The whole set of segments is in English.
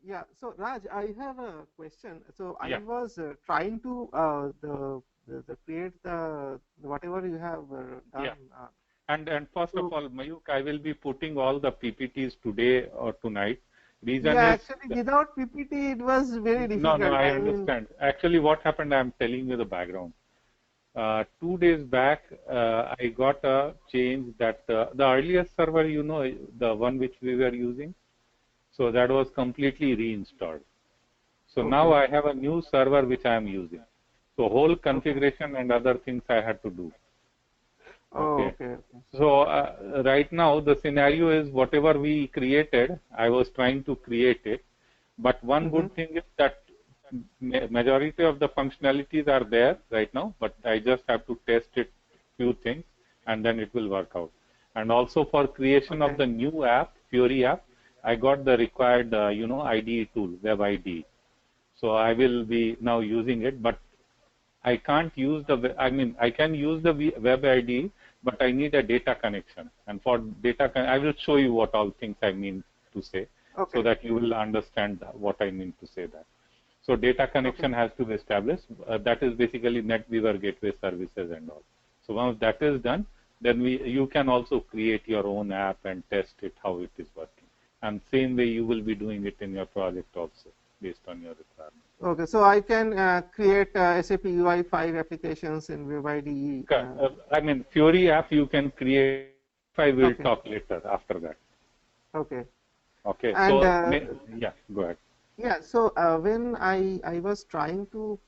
Yeah, so Raj, I have a question. So I Yeah. was trying to the create the whatever you have done. Yeah. And first of So all, Mayuk, I will be putting all the PPTs today or tonight. Reason yeah, is, actually without PPT it was very no, difficult. I I mean, understand. Actually, what happened, I'm telling you the background. 2 days back, I got a change that the earliest server, the one which we were using, so that was completely reinstalled. So now okay, I have a new server which I am using. So whole okay. configuration and other things I had to do. Oh, Okay. okay, okay, So right now the scenario is whatever we created, I was trying to create it. But one mm-hmm. good thing is that majority of the functionalities are there right now, but I just have to test it few things and then it will work out. And also for creation of Okay, the new app, Fiori app, I got the required, IDE tool, web IDE. So I will be now using it, but I can't use I mean, I can use the web ID, but I need a data connection. And for I will show you what all things I mean to say so okay, that you will understand what I mean to say that. So data okay, connection has to be established. That is basically NetWeaver gateway services and all. So once that is done, then you can also create your own app and test it how it is working. And same way you will be doing it in your project also based on your requirements. okay. So I can create SAP UI5 applications in Web IDE. I mean, Fiori app you can create. I will Okay, talk later after that. okay. Okay, And so yeah, go ahead. yeah, so when I was trying to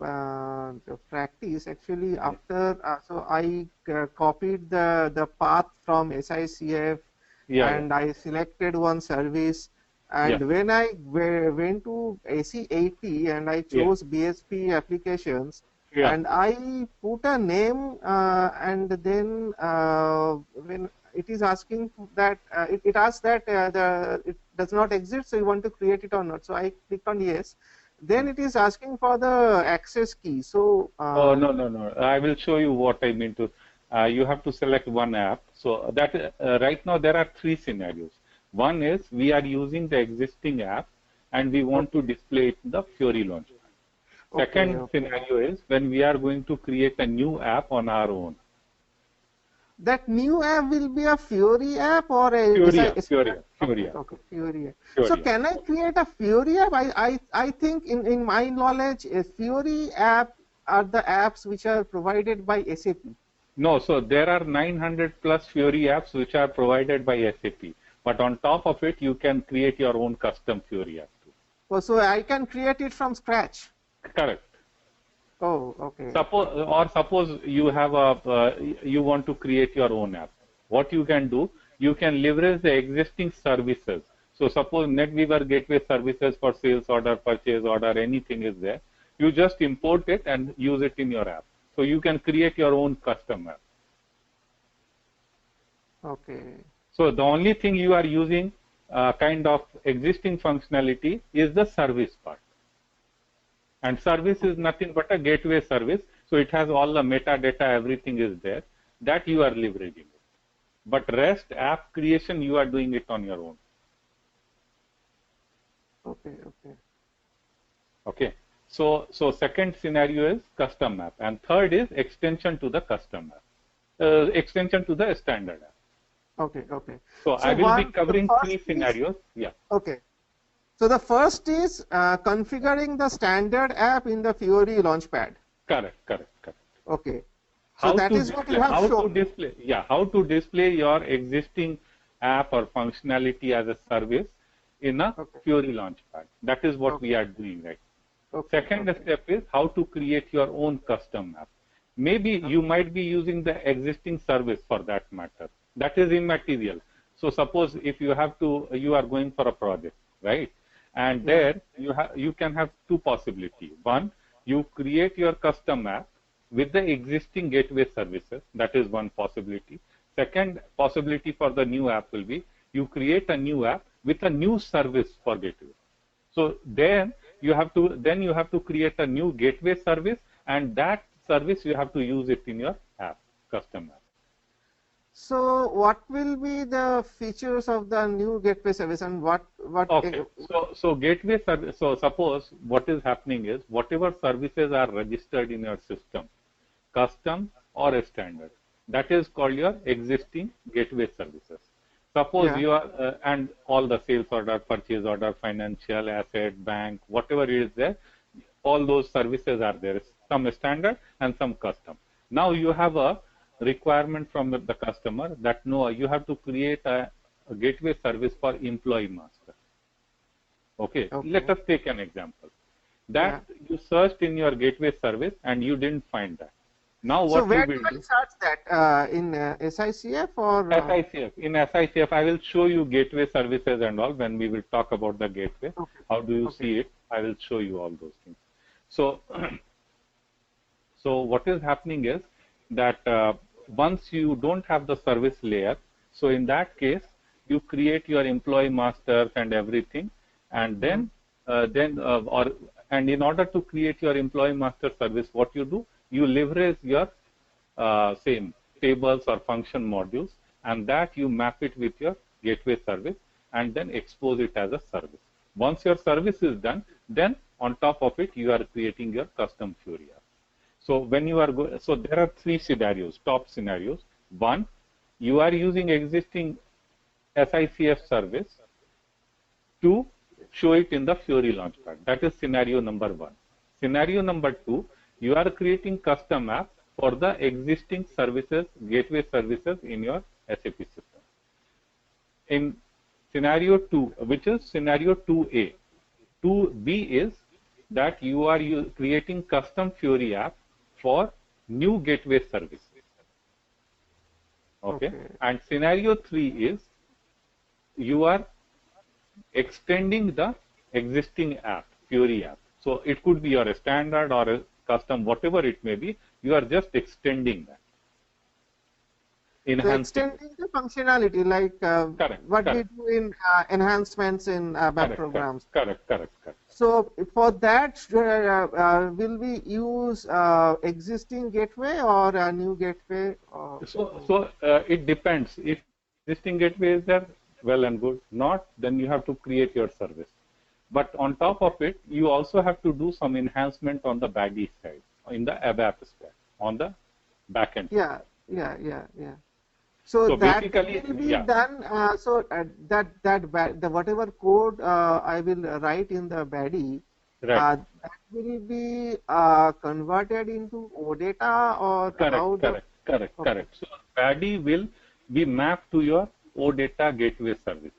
practice actually Yeah, after so I copied the path from SICF yeah, yeah, and I selected one service, yeah, and when I went to AC80 and I yeah, chose BSP applications yeah. and I put a name and then when it is asking that it asks that it does not exist, so you want to create it or not. So I click on yes. Then Hmm. it is asking for the access key. So Oh, no, no, no. I will show you what I mean to. You have to select one app. So that right now there are three scenarios. One is we are using the existing app and we want to okay, display it in the Fiori Launchpad. okay, Second okay. scenario is when we are going to create a new app on our own. That new app will be a Fiori app or a Fiori app, SI? Fiori app, Okay, Fiori app, okay, Fiori app. So Fiori app. can I create a Fiori app? I think in my knowledge, a Fiori app are the apps which are provided by SAP. No, so there are 900 plus Fiori apps which are provided by SAP. But on top of it, you can create your own custom Fiori app too. Oh, so I can create it from scratch. Correct. Oh, okay, Suppose you have you want to create your own app. What you can do, you can leverage the existing services. So suppose NetWeaver gateway services for sales order, purchase order, anything is there. You just import it and use it in your app. So you can create your own custom app. okay, So the only thing you are using kind of existing functionality is the service part. And service is okay, nothing but a gateway service. So it has all the metadata, everything is there that you are leveraging it. But rest app creation, you are doing it on your own. okay, okay. Okay. So second scenario is custom app, and third is extension to the custom app, extension to the standard app. Okay, okay. So So I will be the covering first three is scenarios. Yeah. okay. So the first is configuring the standard app in the Fiori Launchpad. Correct. Correct. Correct. Okay. So that is what you have shown. How to display your existing app or functionality as a service in a Okay, Fiori Launchpad. That is what we okay, are doing right. okay, Second okay, step is how to create your own custom app. Maybe you okay, might be using the existing service for that matter. That is immaterial. So suppose if you are going for a project, right? And yeah, there you can have two possibilities. One, you create your custom app with the existing gateway services. That is one possibility. Second possibility for the new app will be you create a new app with a new service for gateway. So then you have to create a new gateway service, and that service you have to use it in your app, custom app. So what will be the features of the new gateway service, and what Okay. So gateway service. So suppose what is happening is whatever services are registered in your system, custom or a standard, that is called your existing gateway services. Suppose yeah, you are and all the sales order, purchase order, financial, asset, bank, whatever is there, all those services are there. Some standard and some custom. Now you have a requirement from the customer that no, you have to create a gateway service for employee master. Okay, let okay, us take an example. yeah. That you searched in your gateway service and you didn't find that. Now So what you where do will I do? search that, in SICF or SICF. In SICF, I will show you gateway services and all when we will talk about the gateway. okay, How do you okay, see it? I will show you all those things. So, so what is happening is that once you don't have the service layer, so in that case, you create your employee masters and everything, and mm, and in order to create your employee master service, what you do, you leverage your same tables or function modules, and that you map it with your gateway service and then expose it as a service. Once your service is done, then on top of it, you are creating your custom Fiori app. So when you are so there are three scenarios, top scenarios. One, you are using existing SICF service to show it in the Fiori Launchpad. That is scenario number one. Scenario number two, you are creating custom app for the existing services, gateway services in your SAP system. In scenario two, which is scenario 2A, 2B is that you are creating custom Fiori app for new gateway services. Okay. okay. And scenario 3 is you are extending the existing app, Fiori app. So it could be your standard or a custom, whatever it may be, you are just extending that, So enhancing it. extending the functionality, like Correct, what we correct, do in enhancements in web correct, correct, programs. correct, correct, correct. So for that, will we use existing gateway or a new gateway? So it depends. If existing gateway is there, well and good. Not, then you have to create your service. But on top Okay. of it, you also have to do some enhancement on the backend side, in the ABAP stack, on the backend side. Yeah, yeah, yeah, yeah. So So that basically, will be yeah, done. The whatever code I will write in the body, right. that will be converted into OData, or Correct, how the. correct, correct, Okay, correct. So PADI will be mapped to your OData gateway services.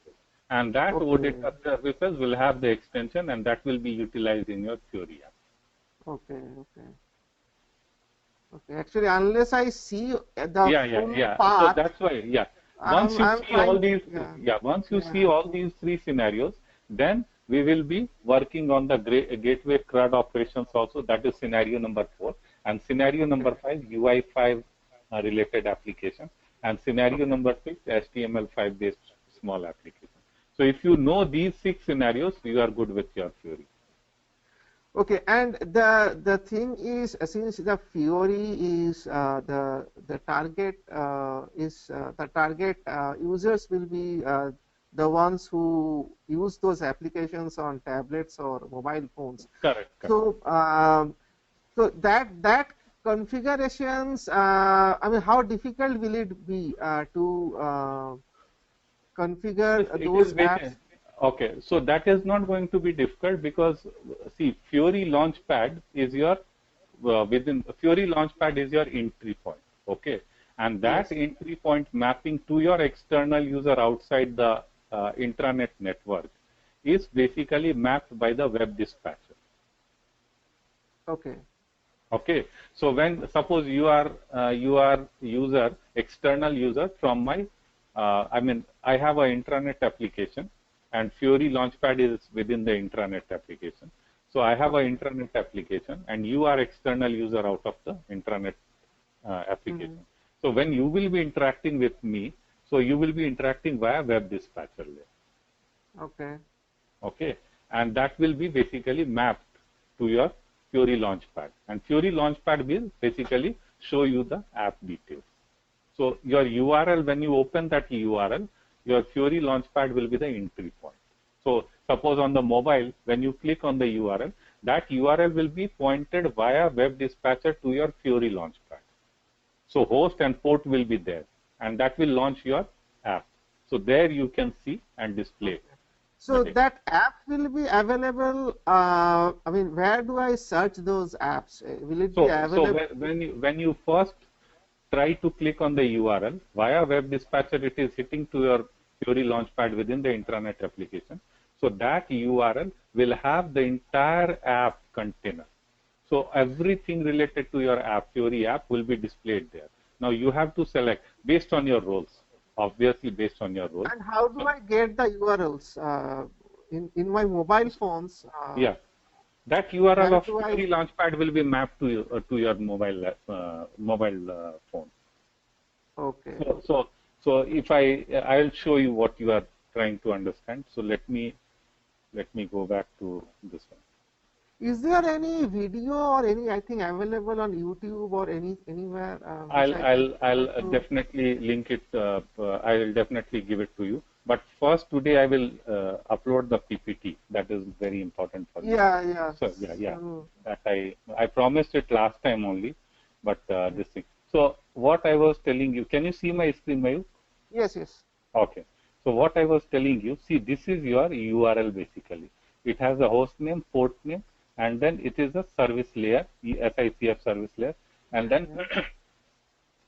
And that okay, OData services will have the extension and that will be utilized in your Fiori app. okay, okay, okay. Actually, unless I see the Yeah, yeah, full yeah. So path, that's why, yeah. Once you I'm see all trying. these, Yeah, yeah, once you see yeah. all these three scenarios, then we will be working on the gateway CRUD operations also. That is scenario number 4. And scenario Okay, number 5, UI5 related application. And scenario okay. number 6, HTML5 based small application. So if you know these 6 scenarios, you are good with your Fiori. Okay, and the thing is, since the Fiori is the target the target users will be the ones who use those applications on tablets or mobile phones. Correct, correct. So so that configurations, I mean, how difficult will it be to configure It is those apps? very okay. So that is not going to be difficult because see, Fiori Launchpad is your within Fiori Launchpad is your entry point. Okay, and that Yes. entry point mapping to your external user outside the intranet network is basically mapped by the web dispatcher. Okay. Okay, so when suppose you are user external user from my I mean I have an intranet application and Fiori Launchpad is within the intranet application. So I have Okay. an intranet application and you are external user out of the intranet Mhm. application. So when you will be interacting with me, so you will be interacting via web dispatcher layer. Okay. Okay, and that will be basically mapped to your Fiori Launchpad, and Fiori Launchpad will basically show you the app details. So your URL, when you open that URL, your Fiori Launchpad will be the entry point. So suppose on the mobile, when you click on the URL, that URL will be pointed via web dispatcher to your Fiori Launchpad. So host and port will be there, and that will launch your app. So there you can see and display. So that app will be available. I mean, where do I search those apps? Will it be available? So when you first try to click on the URL via web dispatcher, it is hitting to your Fiori Launchpad within the intranet application. So that URL will have the entire app container. So everything related to your app, Fiori app, will be displayed there. Now you have to select based on your roles, obviously based on your roles. And how do I get the URLs in my mobile phones? Yeah, that URL of Fiori Launchpad will be mapped to your mobile phone. Okay. So if I'll show you what you are trying to understand. So let me go back to this one. Is there any video or anything available on YouTube or anywhere? I'll definitely link it. I'll definitely give it to you. But first, today I will upload the PPT. That is very important for me. Yeah. So yeah. That I promised it last time only, but this thing. So what I was telling you, can you see my screen, Mayur? Yes. Okay. So what I was telling you, see, this is your URL basically. It has a host name, port name, and then it is a service layer, SICF service layer, and then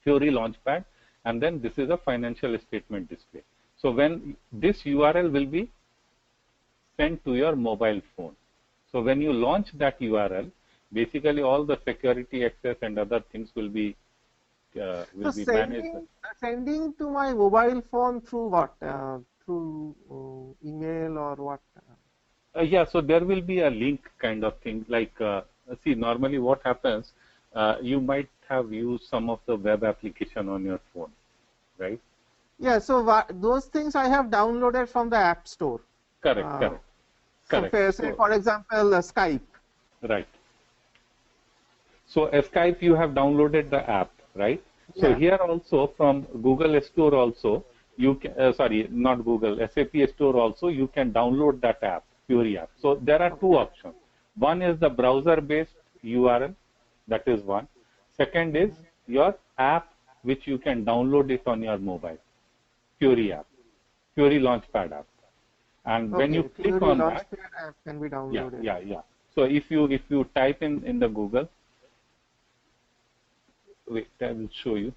Fiori Launchpad, and then this is a financial statement display. So when this URL will be sent to your mobile phone. So when you launch that URL, basically all the security access and other things will be managed. Sending to my mobile phone through what? Through email or what? Yeah, so there will be a link kind of thing. Like, see, normally what happens, you might have used some of the web application on your phone, right? Yeah, so those things I have downloaded from the App Store. Correct. So, say, for example, Skype. Right. So, Skype, you have downloaded the app, right? Yeah. So, here also from Google Store also, you can, sorry, not Google, SAP Store also, you can download that app, Fiori app. So, there are two options. One is the browser-based URL, that is one. Second is your app, which you can download it on your mobile, Fiori app, Fiori Launchpad app. And when you click on that, app can be downloaded. Yeah. So if you type in the Google, wait, I will show you.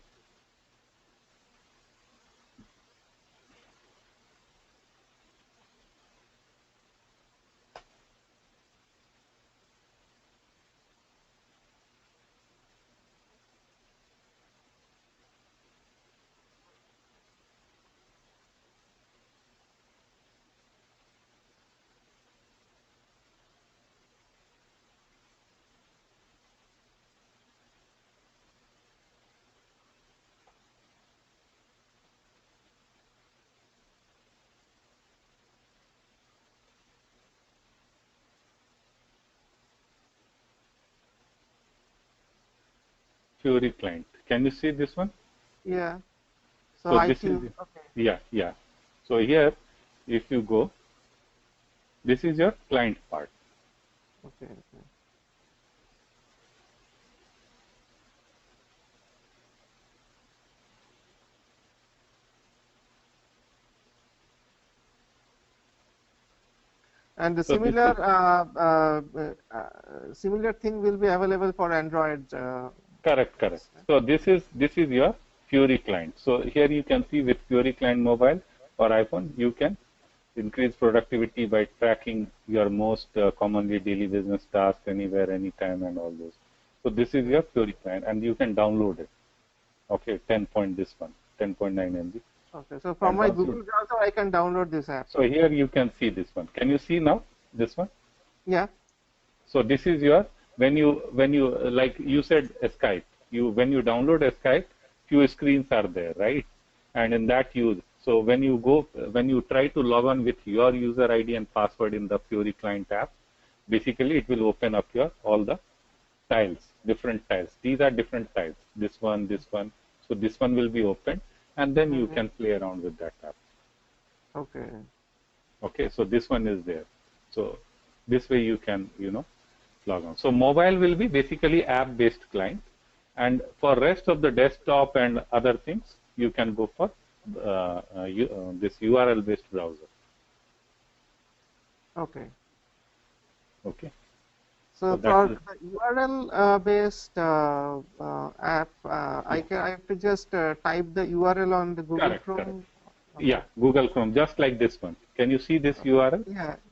Fiori client. Can you see this one? Yeah. So this is yeah. So here, if you go, this is your client part. Okay. And the similar thing will be available for Android. Correct. So this is your Fiori client. So here you can see with Fiori client mobile or iPhone, you can increase productivity by tracking your most commonly daily business tasks anywhere, anytime, and all those. So this is your Fiori client, and you can download it. Okay, 10.9 MB. Okay, so from my Google browser, I can download this app. So here you can see this one. Can you see now this one? Yeah. So this is your when you like you said Skype. When you download Skype, few screens are there, right? And in that so when you try to log on with your user ID and password in the Fiori client app, basically it will open up all the tiles, different tiles. These are different tiles. This one. So this one will be open, and then you can play around with that app. Okay. Okay, so this one is there. So this way you can, log on. So mobile will be basically app-based client, and for rest of the desktop and other things, you can go for this URL-based browser. Okay. Okay. So for the URL based app, I have to just type the URL on the Google Chrome. Correct. Okay. Yeah, Google Chrome, just like this one. Can you see this URL?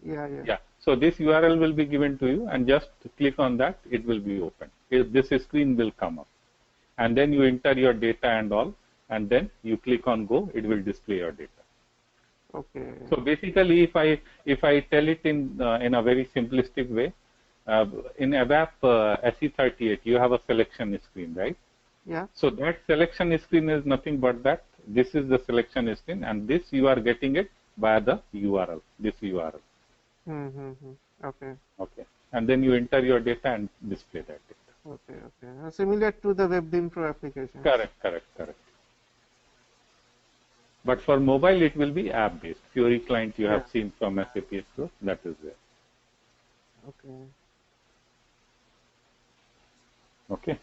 Yeah. So this URL will be given to you, and just click on that, it will be open. This screen will come up, and then you enter your data and all, and then you click on go, it will display your data. Okay. So basically, if I tell it in a very simplistic way, in ABAP SE38, you have a selection screen, right? Yeah. So that selection screen is nothing but that. This is the selection screen, and this you are getting it via the URL. This URL. Okay. Okay. And then you enter your data and display that data. Okay. Similar to the WebDim application. Correct. But for mobile, it will be app-based. Fiori client you have seen from SAP Explore, that is there. Okay.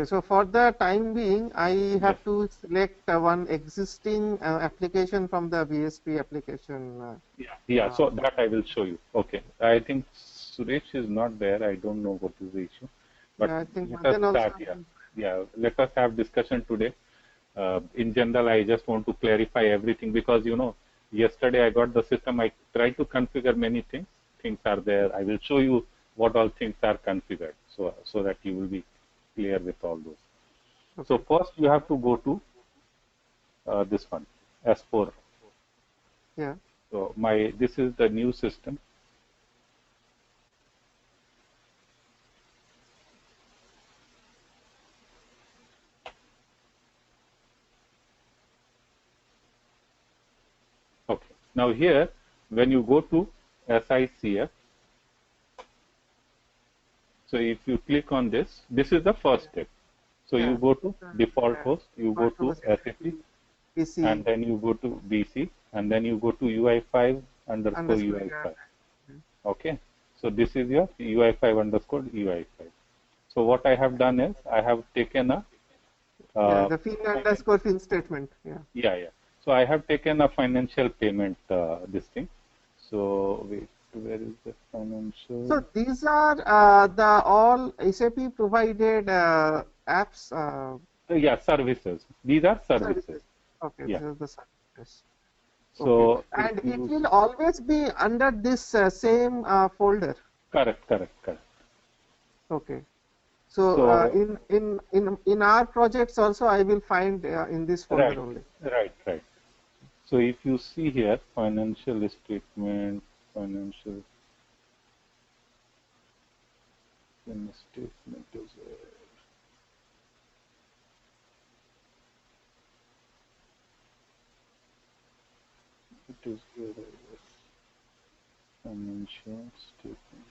So for the time being, I have to select one existing application from the BSP application. So that I will show you. Okay. I think Suresh is not there. I don't know what is the issue. But I think let us start here. Let us have discussion today. In general, I just want to clarify everything because, yesterday I got the system. I tried to configure many things. Things are there. I will show you what all things are configured so that you will be clear with all those. Okay. So first you have to go to this one, S4. Yeah. So this is the new system. Okay. Now here, when you go to SICF, so if you click on this, this is the first step. So you go to default host, you go to SAP, BC. And then you go to BC, and then you go to UI5 underscore UI5. Okay. So this is your UI5 underscore UI5. So what I have done is I have taken the fin underscore fin statement. Yeah. So I have taken a financial payment this thing. So wait, where is the financial? So these are the all SAP provided apps. Services. These are services. Okay, this is the services. So and it will always be under this same folder. Correct. Okay. So, in our projects also I will find in this folder only. Right. So if you see here, financial statement, financial statement is it is here. Financial statement.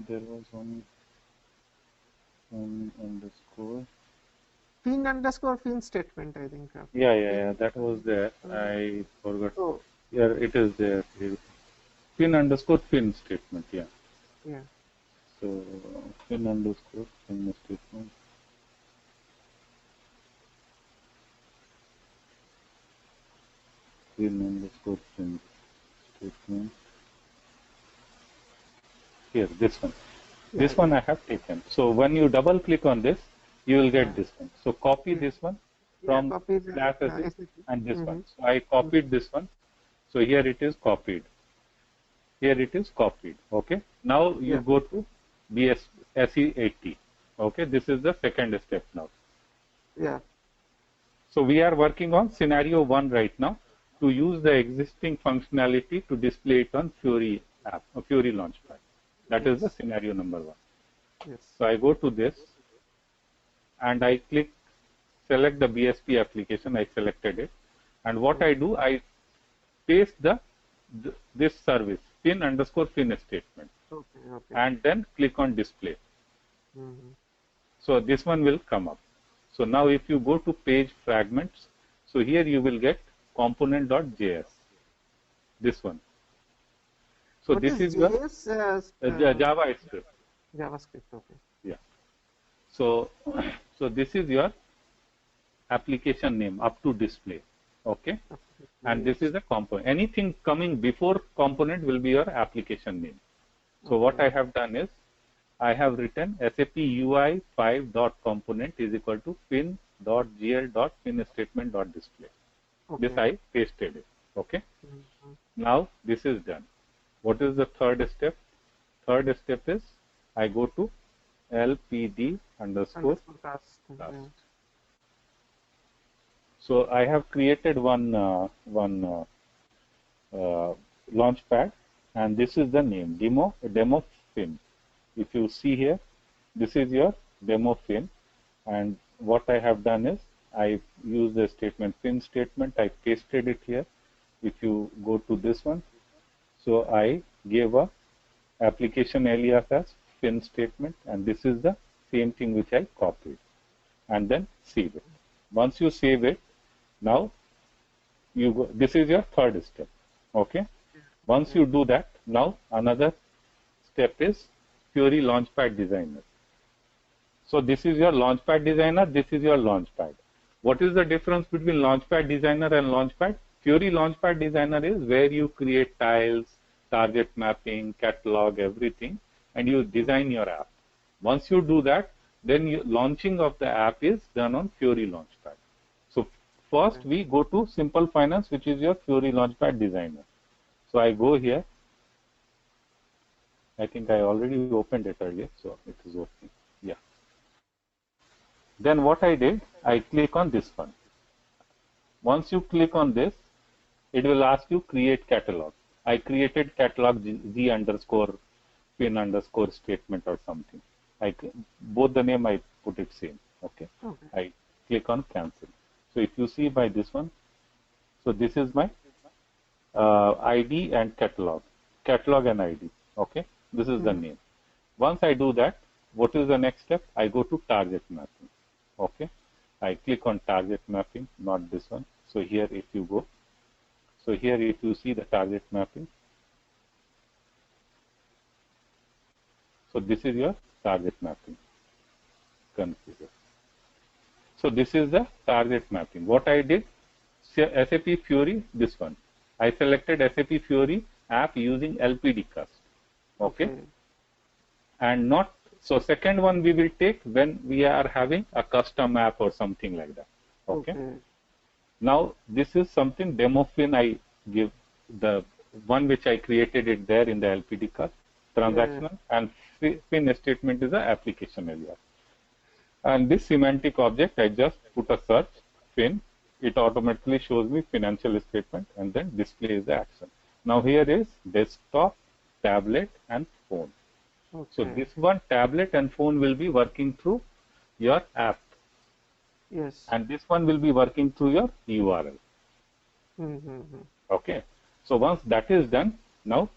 There was one underscore. Fin statement, I think. Yeah. That was there. I forgot. Oh. Yeah, it is there. Fin statement. Yeah. So fin statement. Fin statement. Here, this one. This one I have taken. So when you double click on this, you will get this one. So copy this one from and this one. So I copied this one. So here it is copied. Okay. Now you go to SE80. Okay. This is the second step now. So we are working on scenario 1 right now to use the existing functionality to display it on Fiori app, Fiori Launchpad. That is the scenario number 1. So I go to this and I select the BSP application. I selected it, and what I do, I paste this service pin underscore fin statement. Okay. Okay. And then click on display. Mm-hmm. So this one will come up. So now if you go to page fragments, so here you will get component.js, this one. So What this is is your JS? JavaScript. JavaScript. Okay. Yeah. So, so this is your application name up to display. Okay. And this is a component. Anything coming before component will be your application name. So what I have done is I have written SAP UI 5.component is equal to pin.gl.pin statement.display. Okay. This I pasted it. Okay. Mm-hmm. Now this is done. What is the third step? Third step is I go to lpd underscore cast. cast. Yeah. So I have created one launchpad, and this is the name demo fin. If you see here, this is your demo fin, and what I have done is I use the statement fin statement. I pasted it here. If you go to this one, so I gave a application alias as fin statement, and this is the same thing which I copied, and then save it. Once you save it, now you go, this is your third step. Okay. Once you do that, now another step is Fiori Launchpad Designer. So this is your Launchpad Designer, this is your Launchpad. What is the difference between Launchpad Designer and Launchpad? Fiori Launchpad Designer is where you create tiles, target mapping, catalog, everything, and you design your app. Once you do that, then launching of the app is done on Fiori Launchpad. So first we go to Simple Finance, which is your Fiori Launchpad Designer. So I go here. I think I already opened it earlier, so it is opening. Yeah. Then what I did, I click on this one. Once you click on this, it will ask you create catalog. I created catalog z underscore pin underscore statement or something. Both the name I put it same. Okay. I click on cancel. So if you see by this one, so this is my ID and catalog and ID. Okay, this is the name. Once I do that, what is the next step? I go to target mapping. Okay, I click on target mapping, not this one. So here if you go, so here if you see the target mapping, so this is your target mapping configure. So this is the target mapping. What I did, SAP Fiori, this one. I selected SAP Fiori app using LPD cast. Okay. And not, so second one we will take when we are having a custom app or something like that. Okay. Now this is something demo fin. I give the one which I created it there in the LPD cast transactional, and fin statement is the application area. And this semantic object, I just put a search fin. It automatically shows me financial statement, and then displays the action. Now here is desktop, tablet, and phone. So this one, tablet and phone, will be working through your app. Yes. And this one will be working through your URL. Okay. So once that is done, now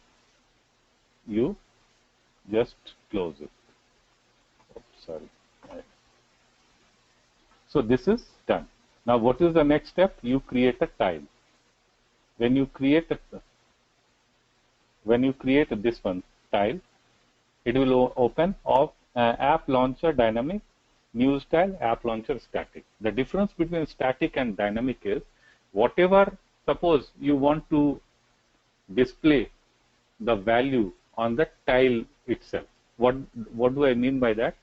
you just close it. Oh, sorry. So this is done. Now what is the next step? You create a tile. When you create this one tile, it will open of app launcher dynamic, new style, app launcher static. The difference between static and dynamic is whatever, suppose you want to display the value on the tile itself. What do I mean by that?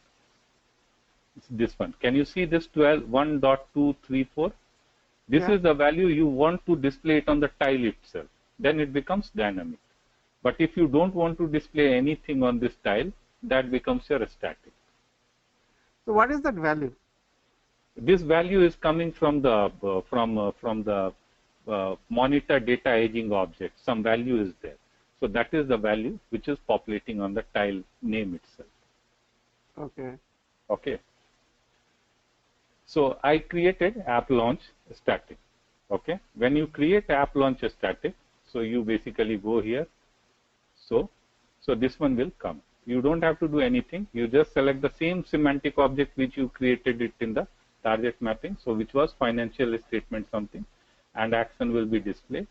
It's this one. Can you see this 1.234? This is the value you want to display it on the tile itself. Then it becomes dynamic. But if you don't want to display anything on this tile, that becomes your static. So what is that value? This value is coming from the monitor data aging object. Some value is there. So that is the value which is populating on the tile name itself. Okay. Okay. So I created app launch static. Okay. When you create app launch static, so you basically go here. So this one will come. You don't have to do anything. You just select the same semantic object which you created it in the target mapping. So which was financial statement something, and action will be displayed.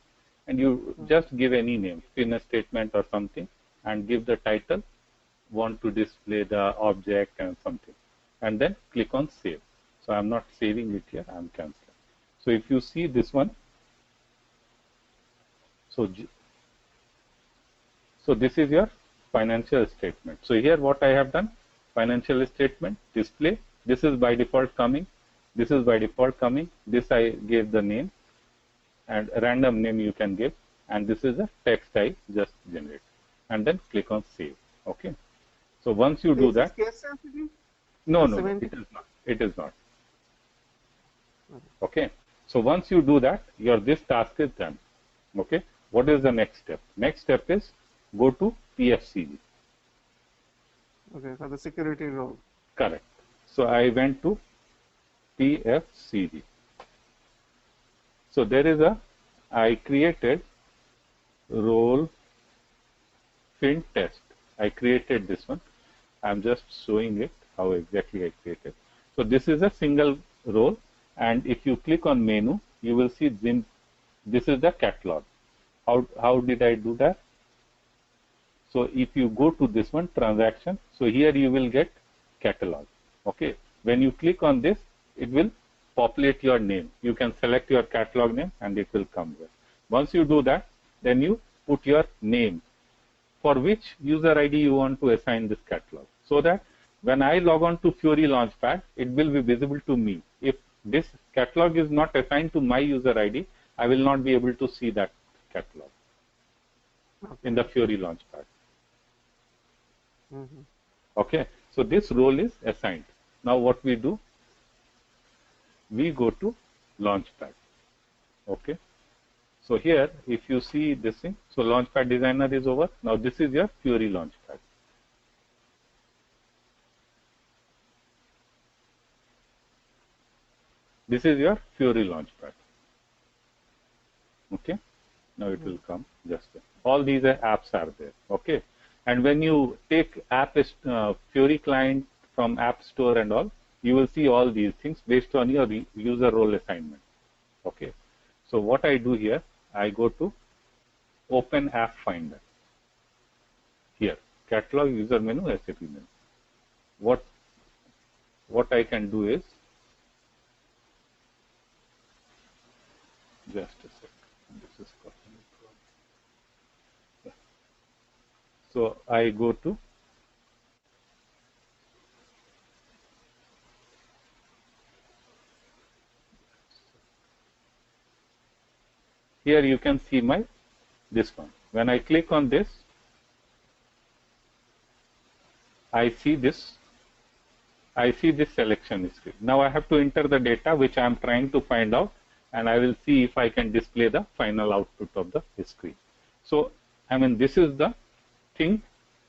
And you just give any name, fitness statement or something, and give the title, want to display the object and something, and then click on save. So I'm not saving it here, I'm canceling. So if you see this one, so this is your financial statement. So here what I have done, financial statement, display, this is by default coming, this is by default coming, this I gave the name, and a random name you can give, and this is a text I just generate, and then click on save. Okay. So once you do that, case sensitive? No, it is not. It is not. Okay. So once you do that, this task is done. Okay. What is the next step? Next step is go to PFCG. Okay, for the security role. Correct. So I went to PFCG. So there is I created role fin test. I created this one. I'm just showing it how exactly I created. So this is a single role, and if you click on menu, you will see this is the catalog. How did I do that? So if you go to this one, transaction, so here you will get catalog. Okay. When you click on this, it will populate your name. You can select your catalog name and it will come here. Once you do that, then you put your name for which user ID you want to assign this catalog, so that when I log on to Fiori Launchpad, it will be visible to me. If this catalog is not assigned to my user ID, I will not be able to see that catalog in the Fiori Launchpad. Okay, so this role is assigned. Now what we do, we go to Launchpad. Okay, so here if you see this thing, so Launchpad Designer is over. Now this is your Fiori Launchpad. This is your Fiori Launchpad. Okay, now it will come just there. All these apps are there. Okay, and when you take Fiori client from App Store and all, you will see all these things based on your user role assignment. Okay, so what I do here, I go to Open App Finder. Here, catalog, user menu, SAP menu. What I can do is, just a second. This is so I go to here. You can see this one. When I click on this, I see this selection screen. Now I have to enter the data which I am trying to find out, and I will see if I can display the final output of the screen. So, I mean, this is the thing,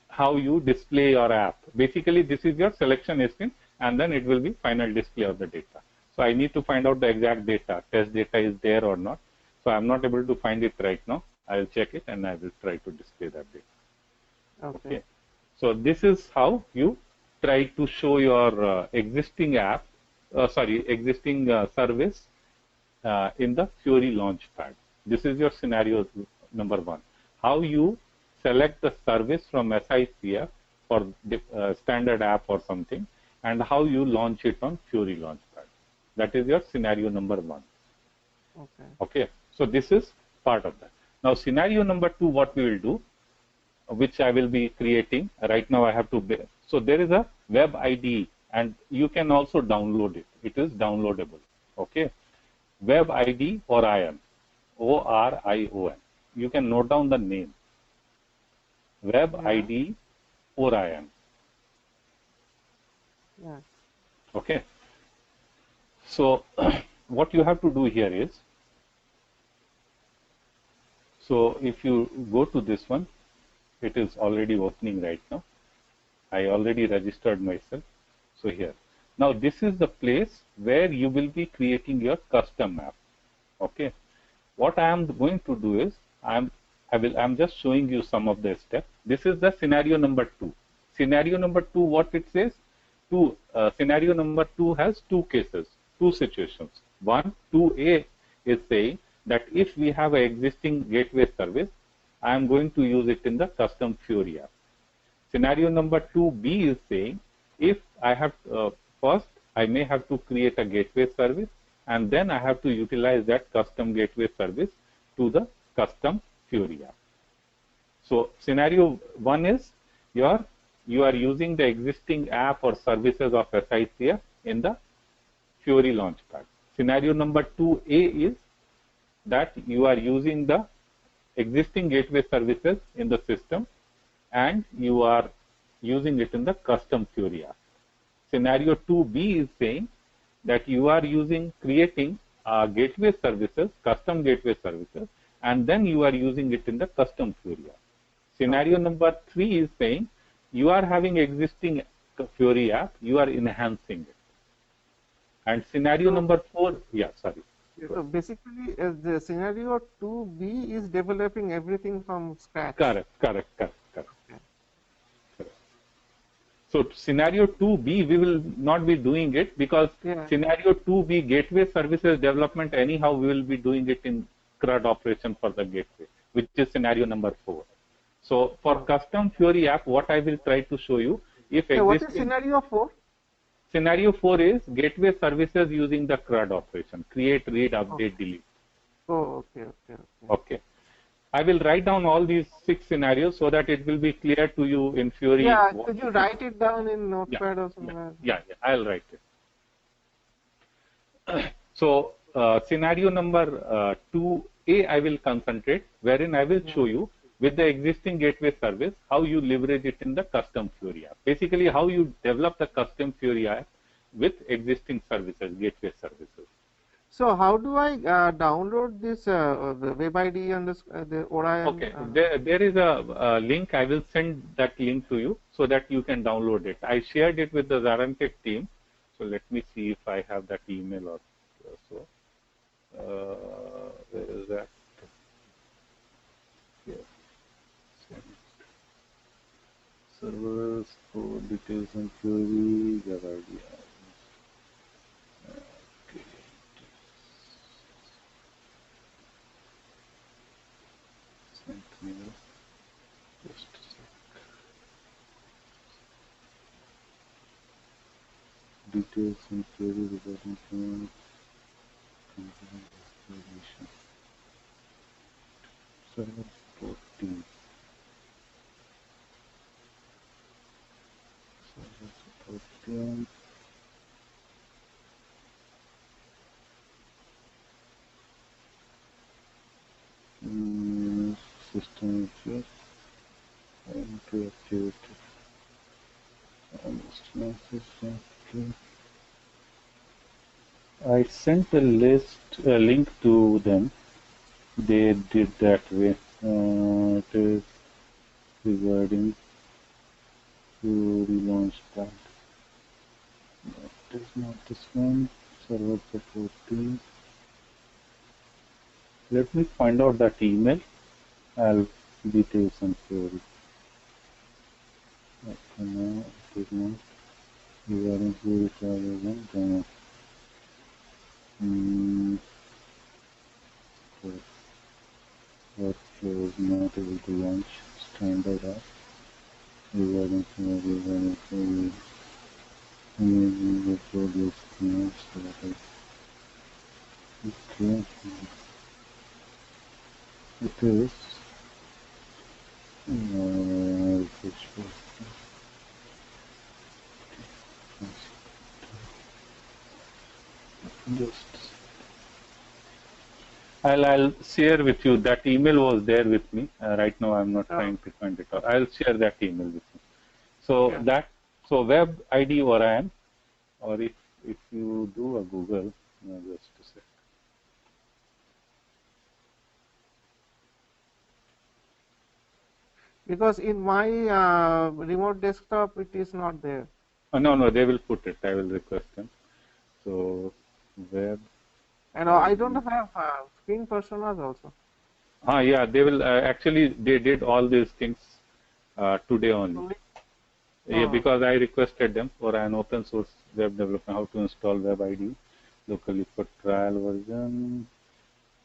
how you display your app. Basically, this is your selection screen, and then it will be final display of the data. So I need to find out the exact data, test data is there or not. So I'm not able to find it right now. I will check it and I will try to display that data. Okay. So this is how you try to show your existing app, existing service in the Fiori Launchpad. This is your scenario number 1. How you select the service from SICF for the standard app or something, and how you launch it on Fiori Launchpad. That is your scenario number 1. Okay. So this is part of that. Now scenario number 2, what we will do, which I will be creating. Right now I have to, so there is a web ID, and you can also download it. It is downloadable. Okay. Web ID Orion, ORION. You can note down the name. Web ID Orion. Okay. So what you have to do here is, so if you go to this one, it is already opening right now. I already registered myself. So here. Now this is the place where you will be creating your custom app. Okay. What I am going to do is, I am I'm just showing you some of the steps. This is the scenario number 2. Scenario number 2, what it says? Scenario number 2 has two cases, two situations. One, 2A is saying that if we have an existing gateway service, I am going to use it in the custom Fiori app. Scenario number 2B is saying if I have first I may have to create a gateway service and then I have to utilize that custom gateway service to the custom Fiori app. So scenario 1 is you are using the existing app or services of SICF in the Fiori Launchpad. Scenario number 2A is that you are using the existing gateway services in the system and you are using it in the custom Fiori app. Scenario 2B is saying that you are creating gateway services, custom gateway services, and then you are using it in the custom Fiori app. Scenario number 3 is saying you are having existing Fiori app, you are enhancing it. And scenario number 4, yeah, sorry. So basically, the scenario 2B is developing everything from scratch. Correct. So scenario 2B, we will not be doing it because scenario 2B gateway services development, anyhow, we will be doing it in CRUD operation for the gateway, which is scenario number 4. So for custom Fiori app, what I will try to show you, if existing, what is scenario 4? Scenario 4 is gateway services using the CRUD operation, create, read, update, delete. Oh, okay. I will write down all these 6 scenarios so that it will be clear to you in Fiori. Yeah, could you write it down in Notepad or somewhere? Yeah, I'll write it. So scenario number 2A I will concentrate, wherein I will show you with the existing gateway service how you leverage it in the custom Fiori app. Basically, how you develop the custom Fiori app with existing services, gateway services. So how do I download this web ID and the Orion? Okay, there is a link. I will send that link to you so that you can download it. I shared it with the Zarantech team. So let me see if I have that email or so. Where is that? Here. Servers, code details and Fiori, web ID. Just a sec. Details and Fiori regarding information. Server 14. Server 14. System issues. And creativity. I sent a link to them. They did that way. It is regarding to the Launchpad. That is not this one. Server supporting. Let me find out that email. I'll details and Fiori. Okay, no, it is not. Regarding Fiori travel and workflow is not able to launch standard app. Regarding Fiori, workflow is not started. Okay. It is I'll share with you. That email was there with me. Right now I'm not trying to find it out. I'll share that email with you. So so web ID Orion, or if you do a Google, just a sec. Because in my remote desktop, it is not there. No, they will put it. I will request them. So, web. And I don't have screen personas also. Yeah, they will actually they did all these things today only. Only? Yeah, Oh, because I requested them for an open source web development, how to install web ID locally for trial version,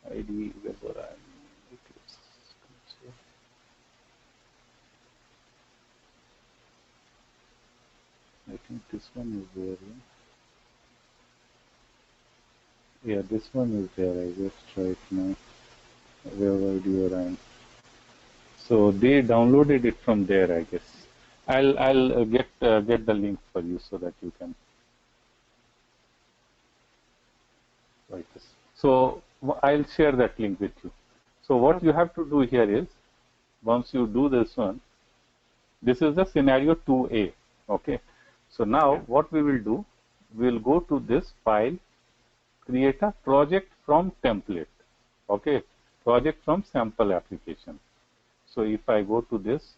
ID web or Eclipse. I think this one is there. Yeah, this one is there. I just try it now. Web ID or I'm. So they downloaded it from there, I guess. I'll get the link for you so that you can write this. So I'll share that link with you. So what you okay. have to do here is once you do this one, this is the scenario 2A. Okay. So now Okay. what we will do, we'll go to this file, create a project from template. Okay. Project from sample application. So if I go to this,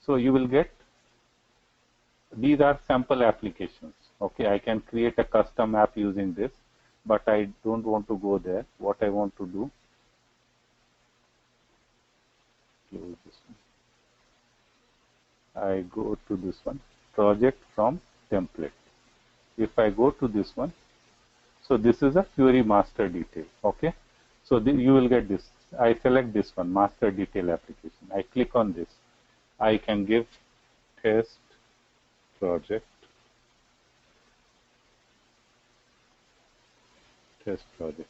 so you will get these are sample applications. Okay, I can create a custom app using this, but I don't want to go there. What I want to do, close this one. I go to this one, project from template. If I go to this one, so this is a Fiori master detail. Okay, so you will get this. I select this one, master detail application. I click on this. I can give test project, test project.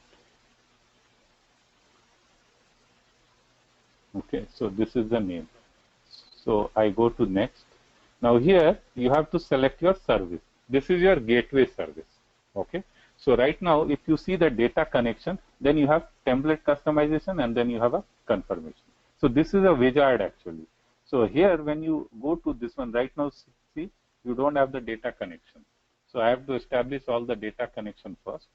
Okay, so this is the name. So I go to next. Now here you have to select your service. This is your gateway service. Okay. So right now, if you see the data connection, then you have template customization and then you have a confirmation. So this is a wizard actually. So here when you go to this one right now, see, you don't have the data connection. So I have to establish all the data connection first.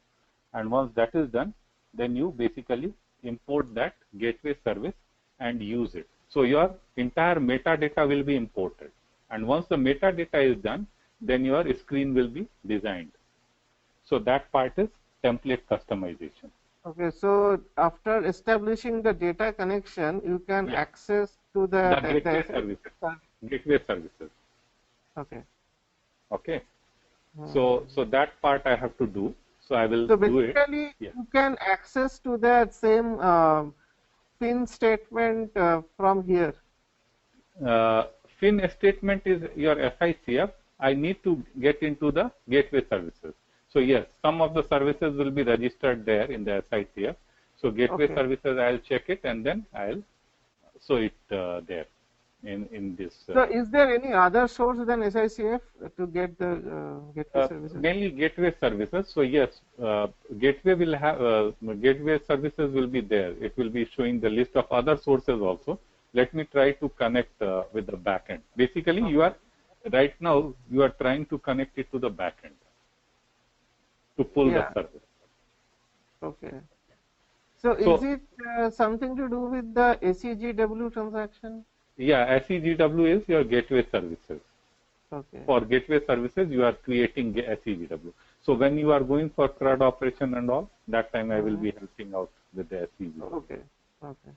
And once that is done, then you basically import that gateway service and use it. So your entire metadata will be imported. And once the metadata is done, then your screen will be designed. So that part is template customization. Okay. So after establishing the data connection, you can Yeah. access to The the gateway services. Gateway services. okay. Okay. Hmm. So that part I have to do. So I will So do it. basically, Yeah. you can access to that same fin statement from here. Fin statement is your SICF. I need to get into the gateway services. So yes, some of the services will be registered there in the SICF. So gateway Okay. services, I'll check it and then I'll show it there in this. So is there any other source than SICF to get the gateway services? Mainly gateway services. So yes, gateway will have gateway services will be there. It will be showing the list of other sources also. Let me try to connect with the backend. Basically, you Okay. are right now you are trying to connect it to the backend to pull the Yeah. service. Okay. So is So it something to do with the SEGW transaction? yeah, SEGW is your gateway services. Okay. For gateway services, you are creating SEGW. So when you are going for CRUD operation and all, that time I will Mhm. be helping out with the SEGW. Okay. Okay.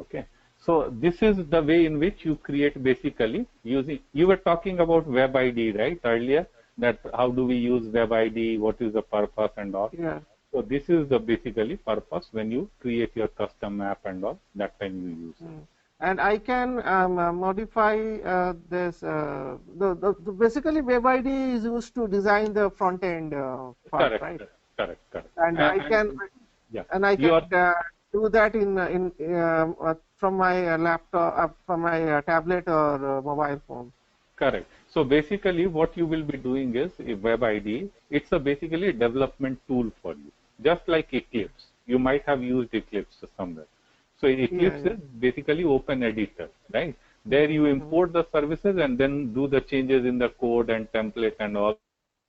Okay. So this is the way in which you create basically using, you were talking about web ID, right, earlier, that how do we use web ID, what is the purpose and all. Yeah. So this is the basically purpose when you create your custom app and all, that time you use it. Mm. And I can modify this. Basically, web ID is used to design the front end part, Correct, right? correct. And I can Yeah, and I can you are do that in from my laptop, from my tablet or mobile phone. correct. So basically, what you will be doing is a web ID. It's a basically development tool for you, just like Eclipse. You might have used Eclipse somewhere. So Yeah. Eclipse Yeah. is basically open editor, right? There you Mm-hmm. import the services and then do the changes in the code and template and all,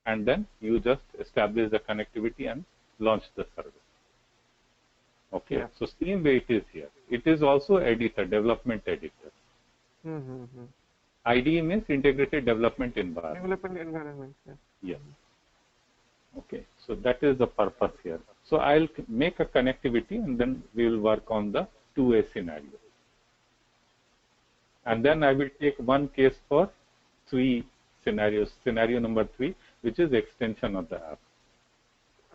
and then you just establish the connectivity and launch the service. Okay. Yeah. So same way it is here. It is also editor, development editor. Mm-hmm. IDE means integrated development environment. Development environment. Yeah. Yes. Mhm. Okay. So that is the purpose here. So I'll make a connectivity and then we will work on the 2A scenario. And then I will take one case for 3 scenarios. Scenario number 3, which is extension of the app.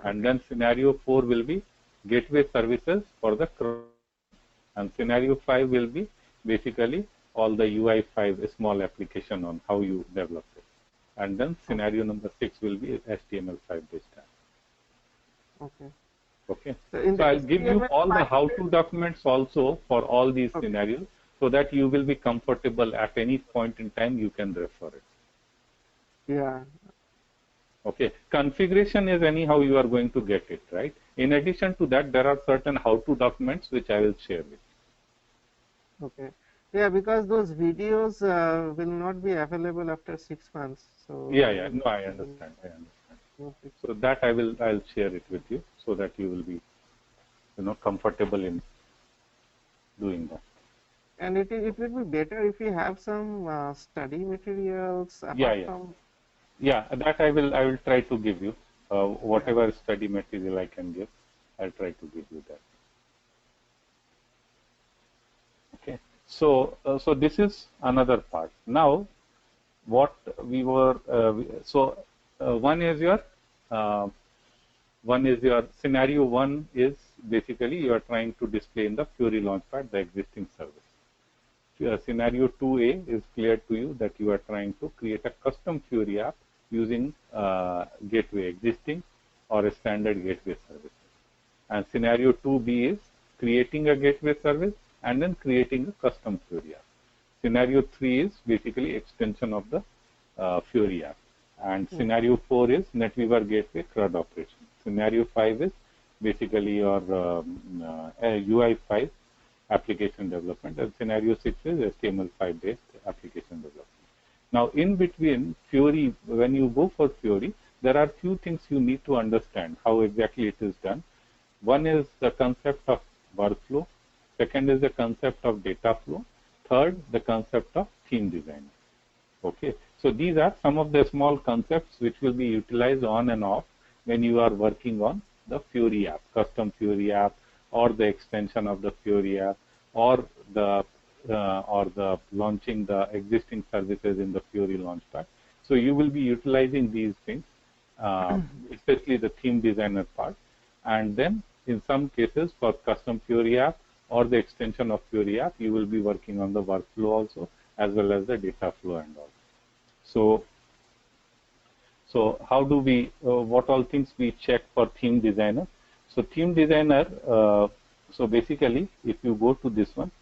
And then scenario 4 will be gateway services for the and scenario 5 will be basically all the UI5 small application on how you develop it. And then scenario number 6 will be HTML5 based app. Okay. Okay. So, I'll give you all the how-to documents also for all these scenarios so that you will be comfortable at any point in time you can refer it. Yeah. Okay. Configuration is anyhow you are going to get it, right? In addition to that, there are certain how-to documents which I will share with you. Okay. Yeah, because those videos will not be available after 6 months. So yeah. No, I understand. Okay. So that I'll share it with you so that you will be, comfortable in doing that. And it would be better if you have some study materials apart from. Yeah, that I will try to give you. Whatever study material I can give, I'll try to give you that. Okay. So this is another part. Now, what we were one is your scenario 1 is basically you are trying to display in the Fiori Launchpad the existing service. Scenario 2A is clear to you that you are trying to create a custom Fiori app using gateway existing or a standard gateway service. And scenario 2B is creating a gateway service and then creating a custom Fiori app. Scenario 3 is basically extension of the Fiori app. And scenario 4 is NetWeaver gateway CRUD operation. Scenario 5 is basically your UI5 application development. And scenario 6 is HTML5 based application development. Now, in between Fiori, when you go for Fiori, there are few things you need to understand how exactly it is done. One is the concept of workflow. Second is the concept of data flow. Third, the concept of theme design. Okay, so these are some of the small concepts which will be utilized on and off when you are working on the Fiori app, custom Fiori app, or the extension of the Fiori app, or the launching the existing services in the Fiori Launchpad. So you will be utilizing these things, especially the theme designer part, and then in some cases for custom Fiori app or the extension of Fiori app, you will be working on the workflow also as well as the data flow and all. So how do we, what all things we check for theme designer? So theme designer, so basically if you go to this one,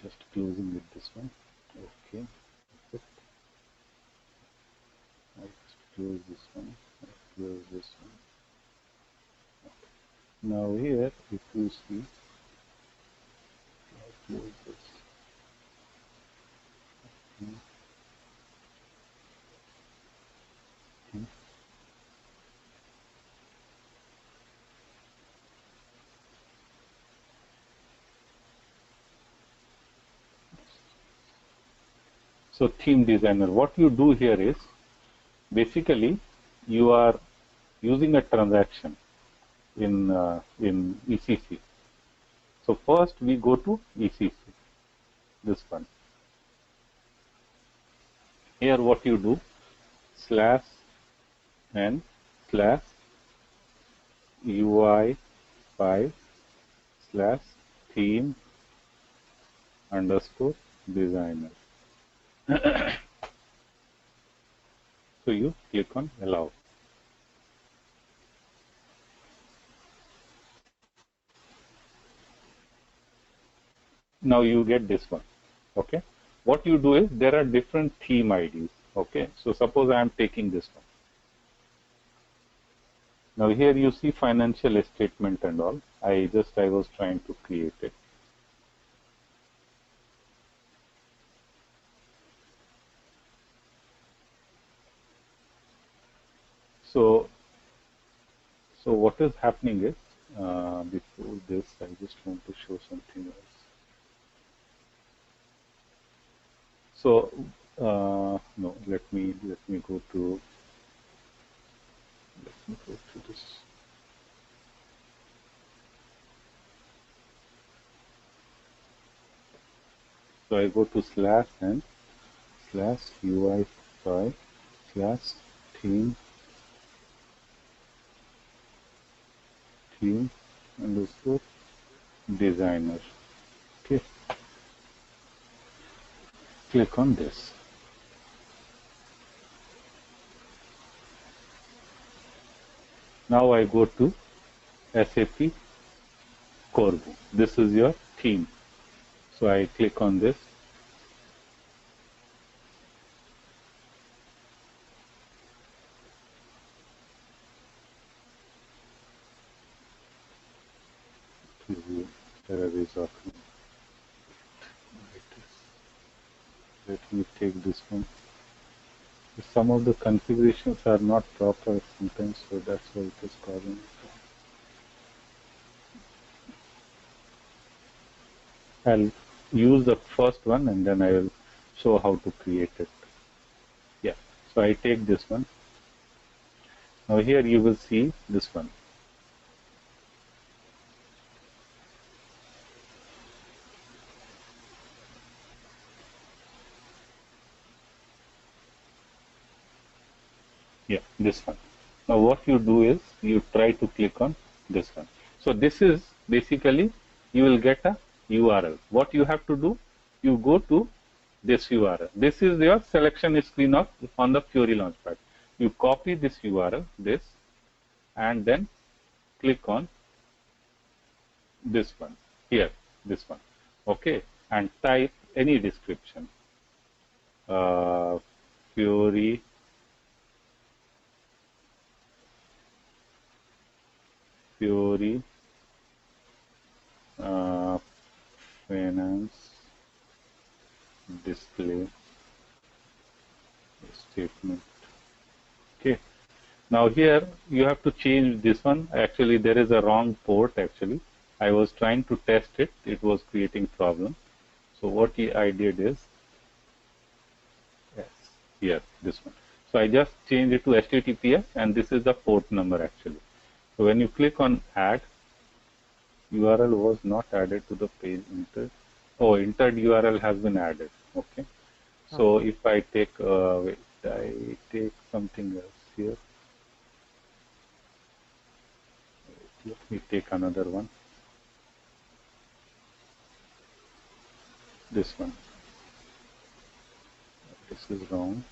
just closing with this one, okay, I'll just close this one, close this one. Now here, if you see, I'll close this. So theme designer, what you do here is basically you are using a transaction in ECC. So first we go to ECC, this one. Here what you do, /n/UI5/theme underscore designer. So you click on allow. Now you get this one. Okay. What you do is there are different theme IDs. Okay. So suppose I am taking this one. Now here you see financial statement and all. I was trying to create it. So what is happening is, before this, I just want to show something else. So No, let me go to this. So I go to slash and slash UI5 slash theme underscore designer. Okay, click on this. Now I go to SAP Corvo. This is your theme. So I click on this. Error is occurring. Let me take this one. Some of the configurations are not proper sometimes, so that's why it is causing it. I'll use the first one and then I will show how to create it. Yeah, so I take this one. Now here you will see this one. Yeah, this one. Now what you do is you try to click on this one. So this is basically you will get a URL. What you have to do, you go to this URL. This is your selection screen of on the Fiori Launchpad. You copy this URL, this, and then click on this one here, this one. Okay, and type any description. Fiori finance display statement. Okay. Now here you have to change this one. Actually, there is a wrong port. Actually, I was trying to test it. It was creating problem. So what I did is, yes, here this one. So I just changed it to HTTPS, and this is the port number actually. So when you click on add, URL was not added to the page entered. Oh, entered URL has been added. Okay. So if I take, wait, I take something else here. Let me take another one. This one. This is wrong.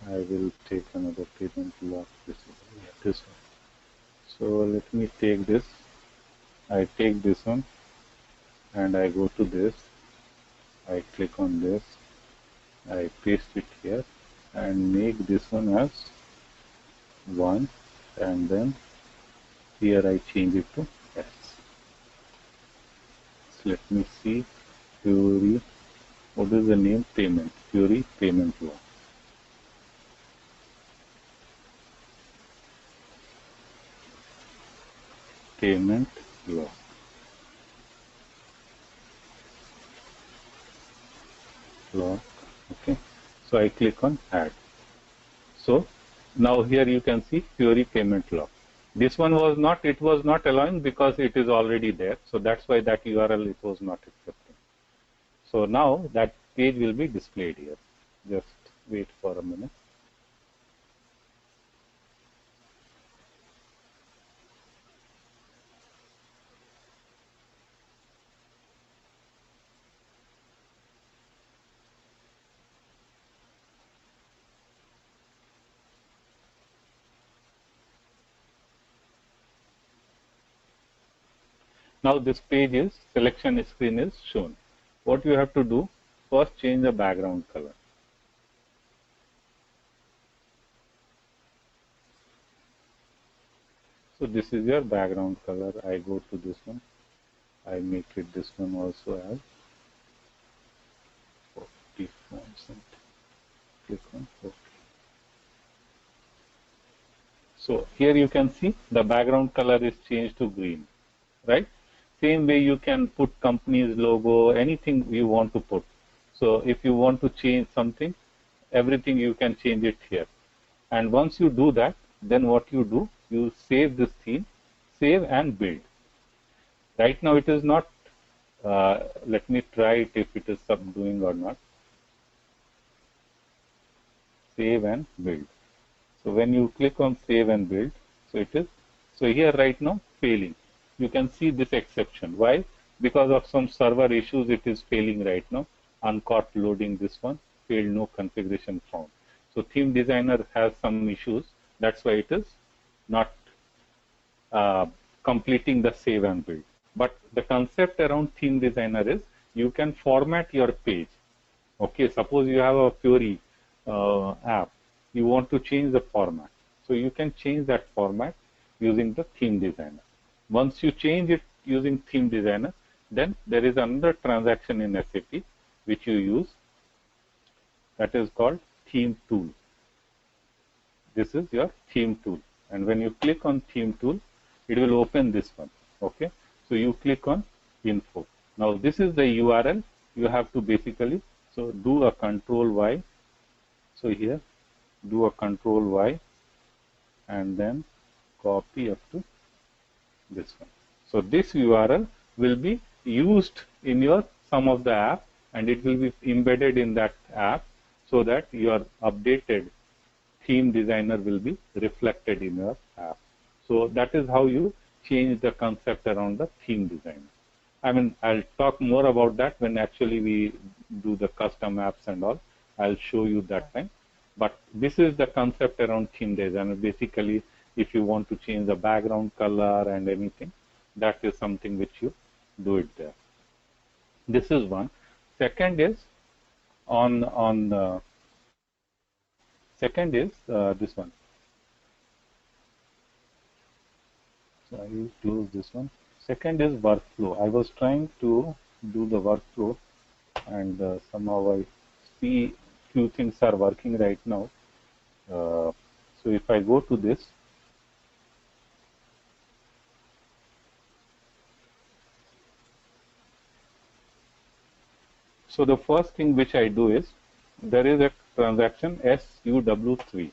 I will take another payment block. This one. So let me take this. I take this one and I go to this. I click on this. I paste it here and make this one as 1, and then here I change it to S. So let me see. Fiori. What is the name? Payment. Fiori payment law. Payment law. Okay. So I click on add. So now here you can see Fiori payment law. This one was not, it was not allowing because it is already there. So that's why that URL it was not accepting. So now that page will be displayed here. Just wait for a minute. Now this page is, selection screen is shown. What you have to do, first change the background color. So this is your background color. I go to this one. I make it this one also as 40%. Click on OK. So here you can see the background color is changed to green, right? Same way you can put company's logo, anything you want to put. So if you want to change something, everything you can change it here. And once you do that, then what you do, you save this theme, save and build. Right now it is not, let me try it if it is doing or not. Save and build. So when you click on save and build, so it is, so here right now failing. You can see this exception. Why? Because of some server issues it is failing right now. Uncaught loading this one, failed, no configuration found. So theme designer has some issues. That's why it is not completing the save and build. But the concept around theme designer is you can format your page. Okay, suppose you have a Fiori app, you want to change the format. So you can change that format using the theme designer. Once you change it using theme designer, then there is another transaction in SAP which you use, that is called theme tool. This is your theme tool. And when you click on theme tool, it will open this one. Okay, so you click on info. Now this is the URL. You have to basically, so do a control Y. So here, do a control Y and then copy up to this one. So this URL will be used in your some of the app, and it will be embedded in that app so that your updated theme designer will be reflected in your app. So that is how you change the concept around the theme designer. I mean, I'll talk more about that when actually we do the custom apps and all. I'll show you that time. But this is the concept around theme designer. Basically, if you want to change the background color and anything, that is something which you do it there. This is one. Second is this one. So I will close this one. Second is workflow. I was trying to do the workflow, and somehow I see few things are working right now. So if I go to this, so the first thing which I do is, there is a transaction SUW3.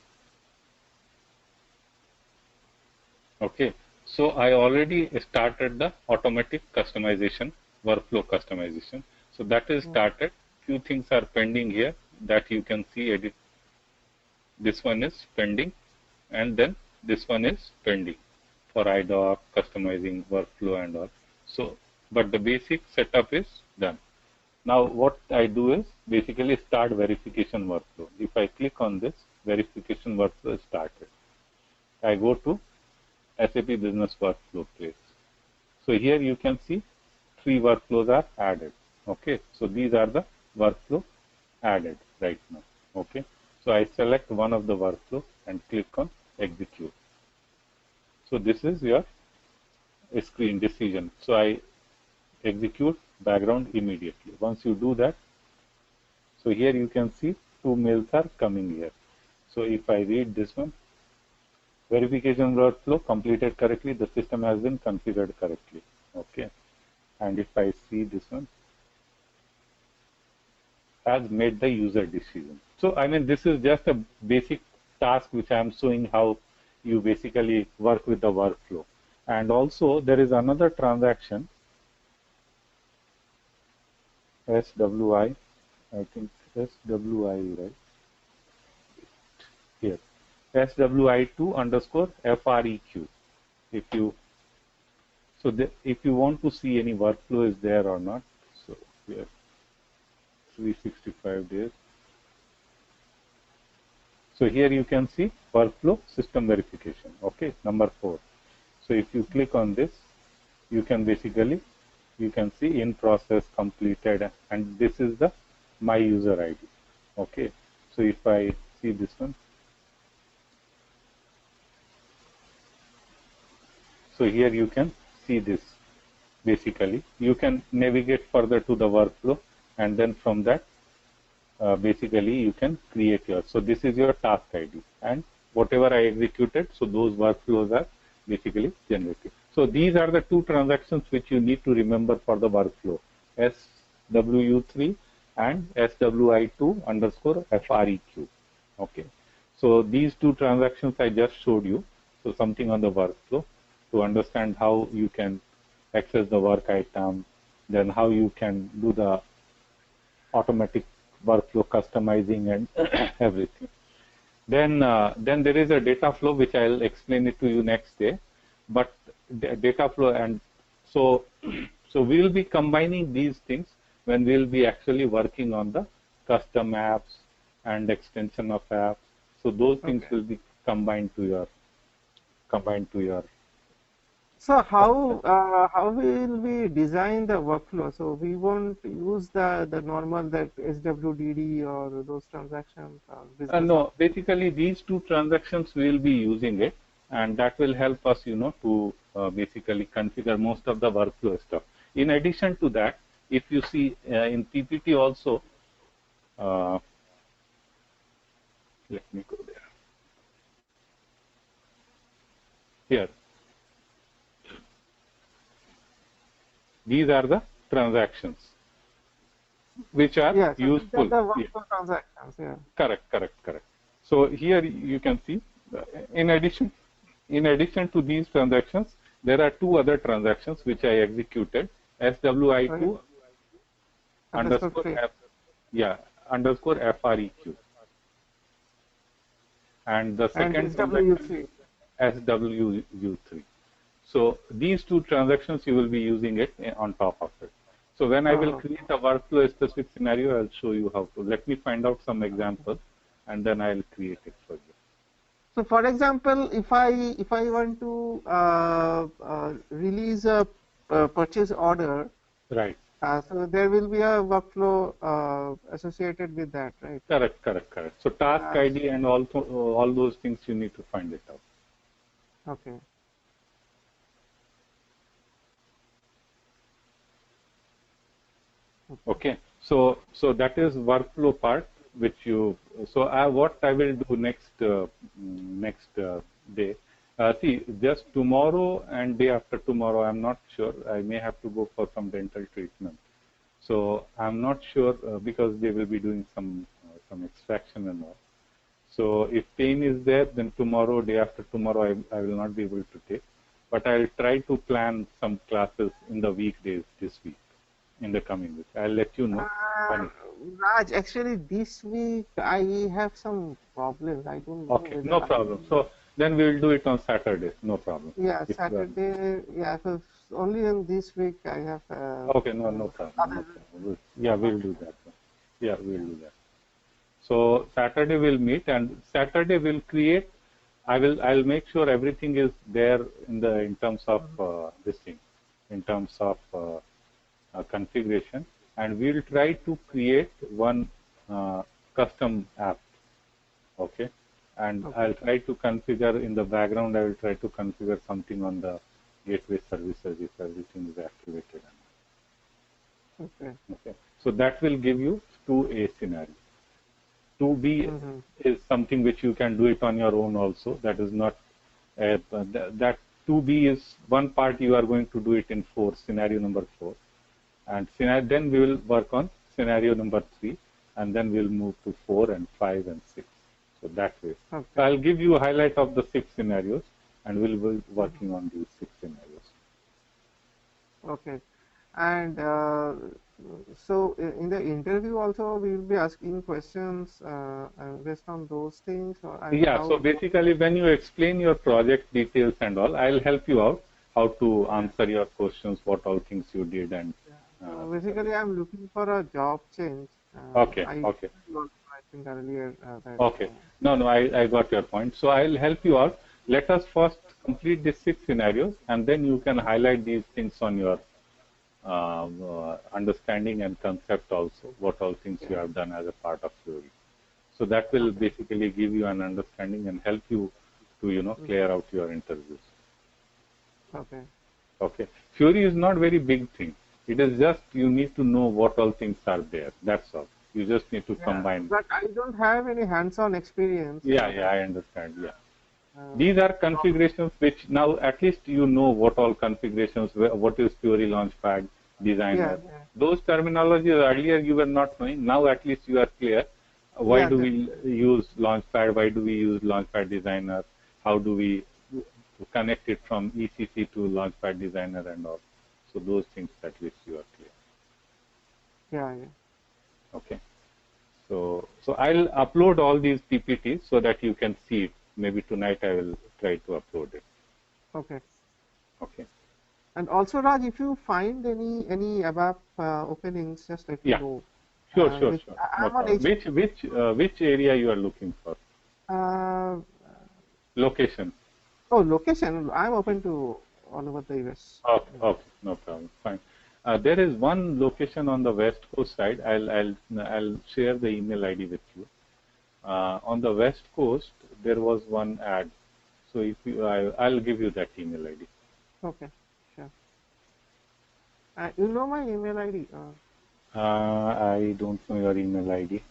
Okay, so I already started the automatic customization, workflow customization. So that is started. Few things are pending here that you can see. Edit. This one is pending, and then this one is pending for IDOC, customizing, workflow and all. So, but the basic setup is done. Now what I do is basically start verification workflow. If I click on this, verification workflow is started. I go to SAP Business Workflow place. So here you can see 3 workflows are added. Okay, so these are the workflow added right now. Okay, so I select one of the workflow and click on execute. So this is your screen decision. So I execute background immediately. Once you do that, so here you can see 2 mails are coming here. So if I read this one, verification workflow completed correctly, the system has been configured correctly. Okay, and if I see this one, has made the user decision. So I mean, this is just a basic task which I am showing how you basically work with the workflow. And also there is another transaction, SWI, I think SWI, right? Here, SWI2 underscore FREQ. If you, so if you want to see any workflow is there or not, so here, 365 days. So here you can see workflow system verification. Okay, number 4. So if you click on this, you can basically, you can see in process completed, and this is the my user ID. Okay, so if I see this one, so here you can see this. Basically, you can navigate further to the workflow, and then from that, basically you can create your. So this is your task ID, and whatever I executed, so those workflows are basically generated. So these are the 2 transactions which you need to remember for the workflow, SWU3 and SWI2 underscore FREQ. Okay. So these two transactions I just showed you. So something on the workflow to understand how you can access the work item, then how you can do the automatic workflow customizing and everything. Then there is a data flow which I'll explain it to you next day. But data flow, and so we will be combining these things when we will be actually working on the custom apps and extension of apps. So those things will be combined to your So how will we design the workflow? So we won't use the normal that SWDD or those transactions or business. No, basically these two transactions we will be using it, and that will help us, to basically configure most of the workflow stuff. In addition to that, if you see in PPT also, let me go there. Here, these are the transactions which are useful. The workflow transactions, yeah. Correct. So here you can see, in addition to these transactions, there are two other transactions which I executed. SWI2 underscore FREQ, and the second transaction SWU3. So these two transactions you will be using it on top of it. So when I will create a workflow specific scenario, I'll show you how to. Let me find out some examples, and then I'll create it for you. So for example, if I want to release a purchase order, right? So there will be a workflow associated with that, right? Correct. So task ID and all those things you need to find it out. Okay. Okay. So that is workflow part, which you. So what I will do next day. See, just tomorrow and day after tomorrow, I'm not sure. I may have to go for some dental treatment. So I'm not sure because they will be doing some extraction and all. So if pain is there, then tomorrow, day after tomorrow, I will not be able to take. But I'll try to plan some classes in the weekdays this week, in the coming week. I'll let you know. Raj, actually this week I have some problems. I don't know. Okay, no problem. So then we will do it on Saturday. No problem. Yeah, Saturday. Yeah, so only in this week I have. Okay, no problem. Yeah, we'll do that. Yeah, we'll do that. So Saturday we'll meet, and Saturday we'll create. I'll make sure everything is there in terms of this thing, in terms of configuration, and we'll try to create one custom app. Okay, and I'll try to configure in the background. I will try to configure something on the gateway services if everything is activated. Okay. So that will give you 2A scenario. 2B is something which you can do it on your own also. That is not that 2B is one part you are going to do it in scenario number 4, and then we will work on scenario number 3, and then we'll move to 4 and 5 and 6. So that way. So I'll give you a highlight of the 6 scenarios, and we'll be working on these 6 scenarios. Okay. And so in the interview also we will be asking questions based on those things. So basically when you explain your project details and all, I'll help you out how to answer your questions, what all things you did. And so basically I'm looking for a job change. Okay. I think earlier okay. No, I got your point. So I'll help you out. Let us first complete these 6 scenarios, and then you can highlight these things on your understanding and concept also, what all things you have done as a part of Fiori. So that will basically give you an understanding and help you to clear out your interviews. Okay. Fiori is not very big thing. It is just you need to know what all things are there. That's all. You just need to combine. But I don't have any hands-on experience. Yeah, I understand. Yeah. These are configurations which now at least you know what all configurations, what is Fiori Launchpad, designer, those terminologies earlier you were not knowing. Now at least you are clear. Why Yeah, do we use Launchpad? Why do we use Launchpad Designer? How do we connect it from ECC to Launchpad Designer and all? So those things at least you are clear. yeah. Okay. So I'll upload all these PPTs so that you can see it. Maybe tonight I will try to upload it. Okay. Okay. And also, Raj, if you find any ABAP openings, just let me Yeah. know. Sure. No I'm on problem. Which area you are looking for? uh, Location. location. I'm open to all over the US. Okay, no problem. Fine. There is one location on the west coast side. I'll share the email ID with you. On the west coast, there was one ad. So if you, I'll give you that email ID. Okay, sure. You know my email ID. I don't know your email ID.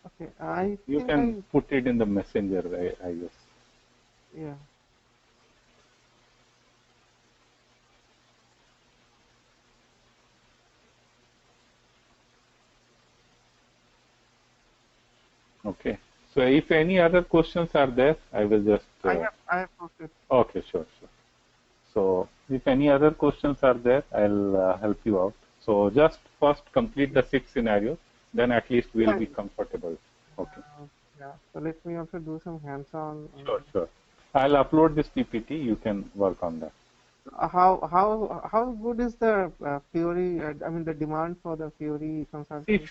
Okay, I You think can put it in the messenger, I guess. yeah. Okay. So if any other questions are there, I will just. I have posted. Okay, sure. So if any other questions are there, I'll help you out. So just first complete the 6 scenarios, then at least we'll be comfortable. Okay. Yeah. So let me also do some hands-on. Sure. I'll upload this PPT. You can work on that. How good is the Fiori? I mean, the demand for the Fiori See, consultants?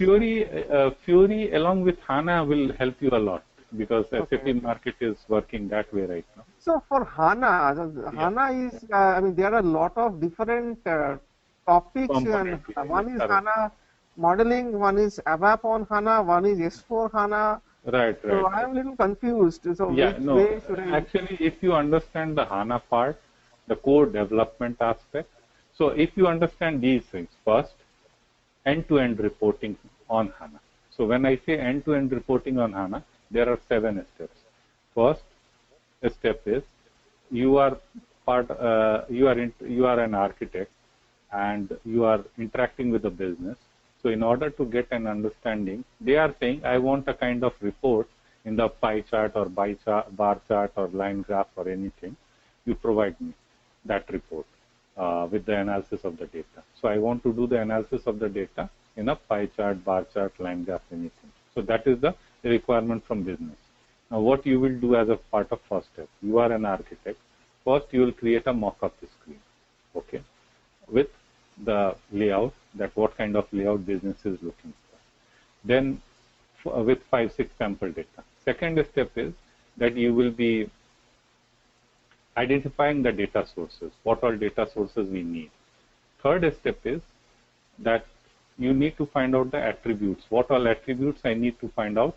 Fiori along with Hana will help you a lot because SAP market is working that way right now. So for Hana, Hana is, I mean, there are a lot of different topics. And one is correct. Hana modeling, one is ABAP on Hana, one is S4 Hana. Right. So I'm a little confused. So Yeah, which no. way should I? Actually, if you understand the HANA part, the core development aspect, so if you understand these things, first, end-to-end reporting on HANA. So when I say end-to-end reporting on HANA, there are 7 steps. First step is you are you are an architect and you are interacting with the business. So in order to get an understanding, they are saying, I want a kind of report in the pie chart or bar chart or line graph or anything. You provide me that report with the analysis of the data. So I want to do the analysis of the data in a pie chart, bar chart, line graph, anything. So that is the requirement from business. Now what you will do as a part of first step, you are an architect. First you will create a mock-up screen, okay, with the layout, that what kind of layout business is looking for. Then with 5-6 sample data. Second step is that you will be identifying the data sources, what all data sources we need. Third step is that you need to find out the attributes, what all attributes I need to find out,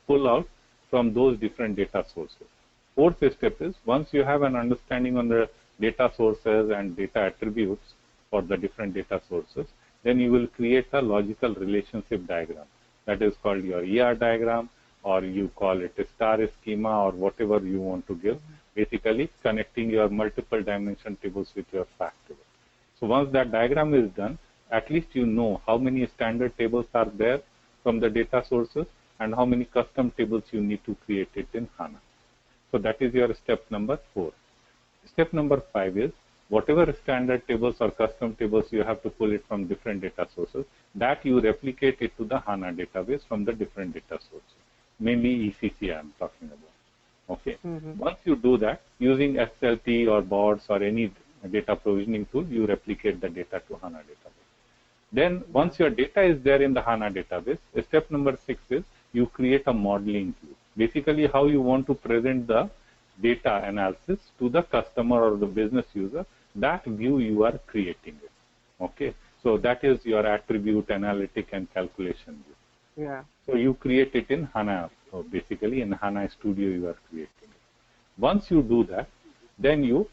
pull out from those different data sources. Fourth step is once you have an understanding on the data sources and data attributes for the different data sources, then you will create a logical relationship diagram. That is called your ER diagram, or you call it a star schema, or whatever you want to give, basically connecting your multiple dimension tables with your fact table. So once that diagram is done, at least you know how many standard tables are there from the data sources and how many custom tables you need to create it in HANA. So that is your step number 4. Step number 5 is whatever standard tables or custom tables you have to pull it from different data sources, that you replicate it to the HANA database from the different data sources. Mainly ECC I am talking about. Okay. Once you do that, using SLT or boards or any data provisioning tool, you replicate the data to HANA database. Then once your data is there in the HANA database, step number 6 is you create a modeling view. Basically how you want to present the data analysis to the customer or the business user, that view you are creating it. Okay. So that is your attribute, analytic and calculation view. Yeah. So you create it in HANA. So basically in HANA Studio you are creating it. Once you do that, then you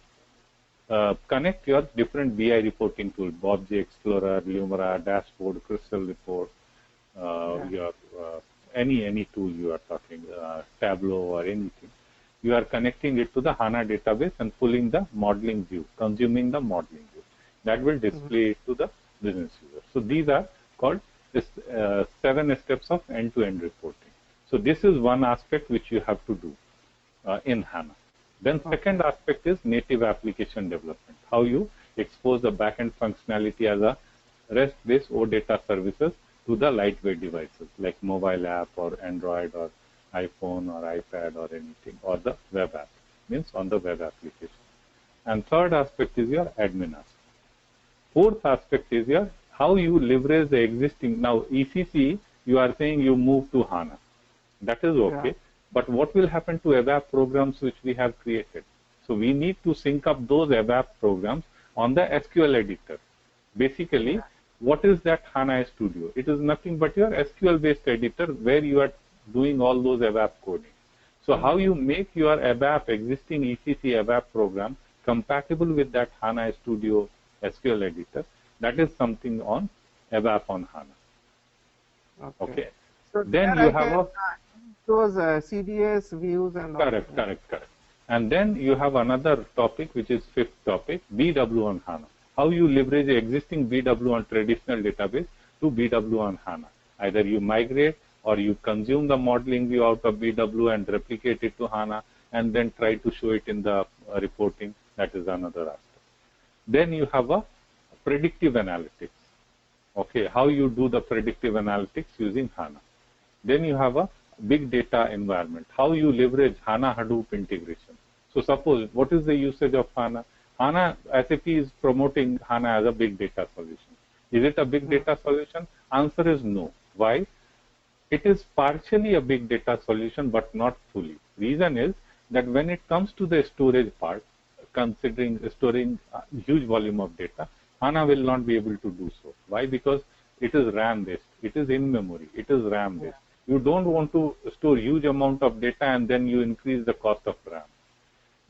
connect your different BI reporting tool, BobJ Explorer, Lumira, Dashboard, Crystal Report, your any tool you are talking, Tableau or anything. You are connecting it to the HANA database and pulling the modeling view, consuming the modeling view. That will display it to the business users. So these are called 7 steps of end-to-end reporting. So this is one aspect which you have to do in HANA. Then second aspect is native application development. How you expose the backend functionality as a REST-based OData services to the lightweight devices like mobile app or Android or iPhone or iPad or anything, or the web app, means on the web application. And third aspect is your admin aspect. Fourth aspect is your how you leverage the existing. Now ECC, you are saying you move to HANA. That is okay. Yeah. But what will happen to ABAP programs which we have created? So we need to sync up those ABAP programs on the SQL editor. Basically, what is that HANA Studio? It is nothing but your SQL-based editor where you are doing all those ABAP coding. So how you make your ABAP, existing ECC ABAP program compatible with that HANA Studio SQL editor, that is something on ABAP on HANA. Okay. So then you have those CDS views and correct. And then you have another topic, which is fifth topic, BW on HANA. How you leverage the existing BW on traditional database to BW on HANA. Either you migrate or you consume the modeling view out of BW and replicate it to HANA and then try to show it in the reporting. That is another aspect. Then you have a predictive analytics. Okay, how you do the predictive analytics using HANA. Then you have a big data environment. How you leverage HANA Hadoop integration. So suppose, what is the usage of HANA? HANA, SAP is promoting HANA as a big data solution. Is it a big data solution? Answer is no. Why? It is partially a big data solution, but not fully. Reason is that when it comes to the storage part, considering storing a huge volume of data, HANA will not be able to do so. Why? Because it is RAM based, it is in memory, it is RAM based. You don't want to store huge amount of data and then you increase the cost of RAM.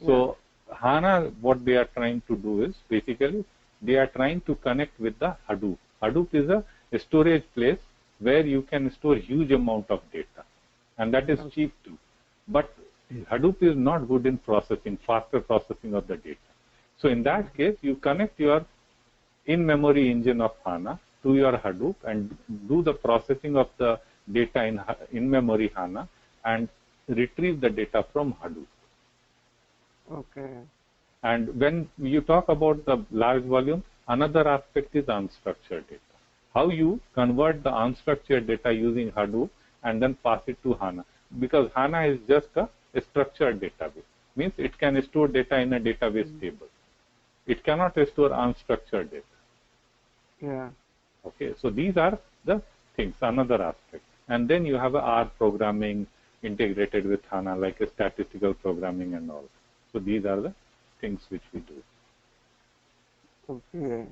So HANA, what they are trying to do is basically they are trying to connect with the Hadoop. Hadoop is a storage place where you can store huge amount of data, and that is cheap too. But Hadoop is not good in processing, faster processing of the data. So in that case, you connect your in-memory engine of HANA to your Hadoop and do the processing of the data in in-memory HANA and retrieve the data from Hadoop. Okay. And when you talk about the large volume, another aspect is unstructured data. How you convert the unstructured data using Hadoop and then pass it to HANA. Because HANA is just a structured database. Means it can store data in a database table. It cannot store unstructured data. Yeah. Okay, so these are the things, another aspect. And then you have R programming integrated with HANA, like a statistical programming and all. So these are the things which we do. Okay.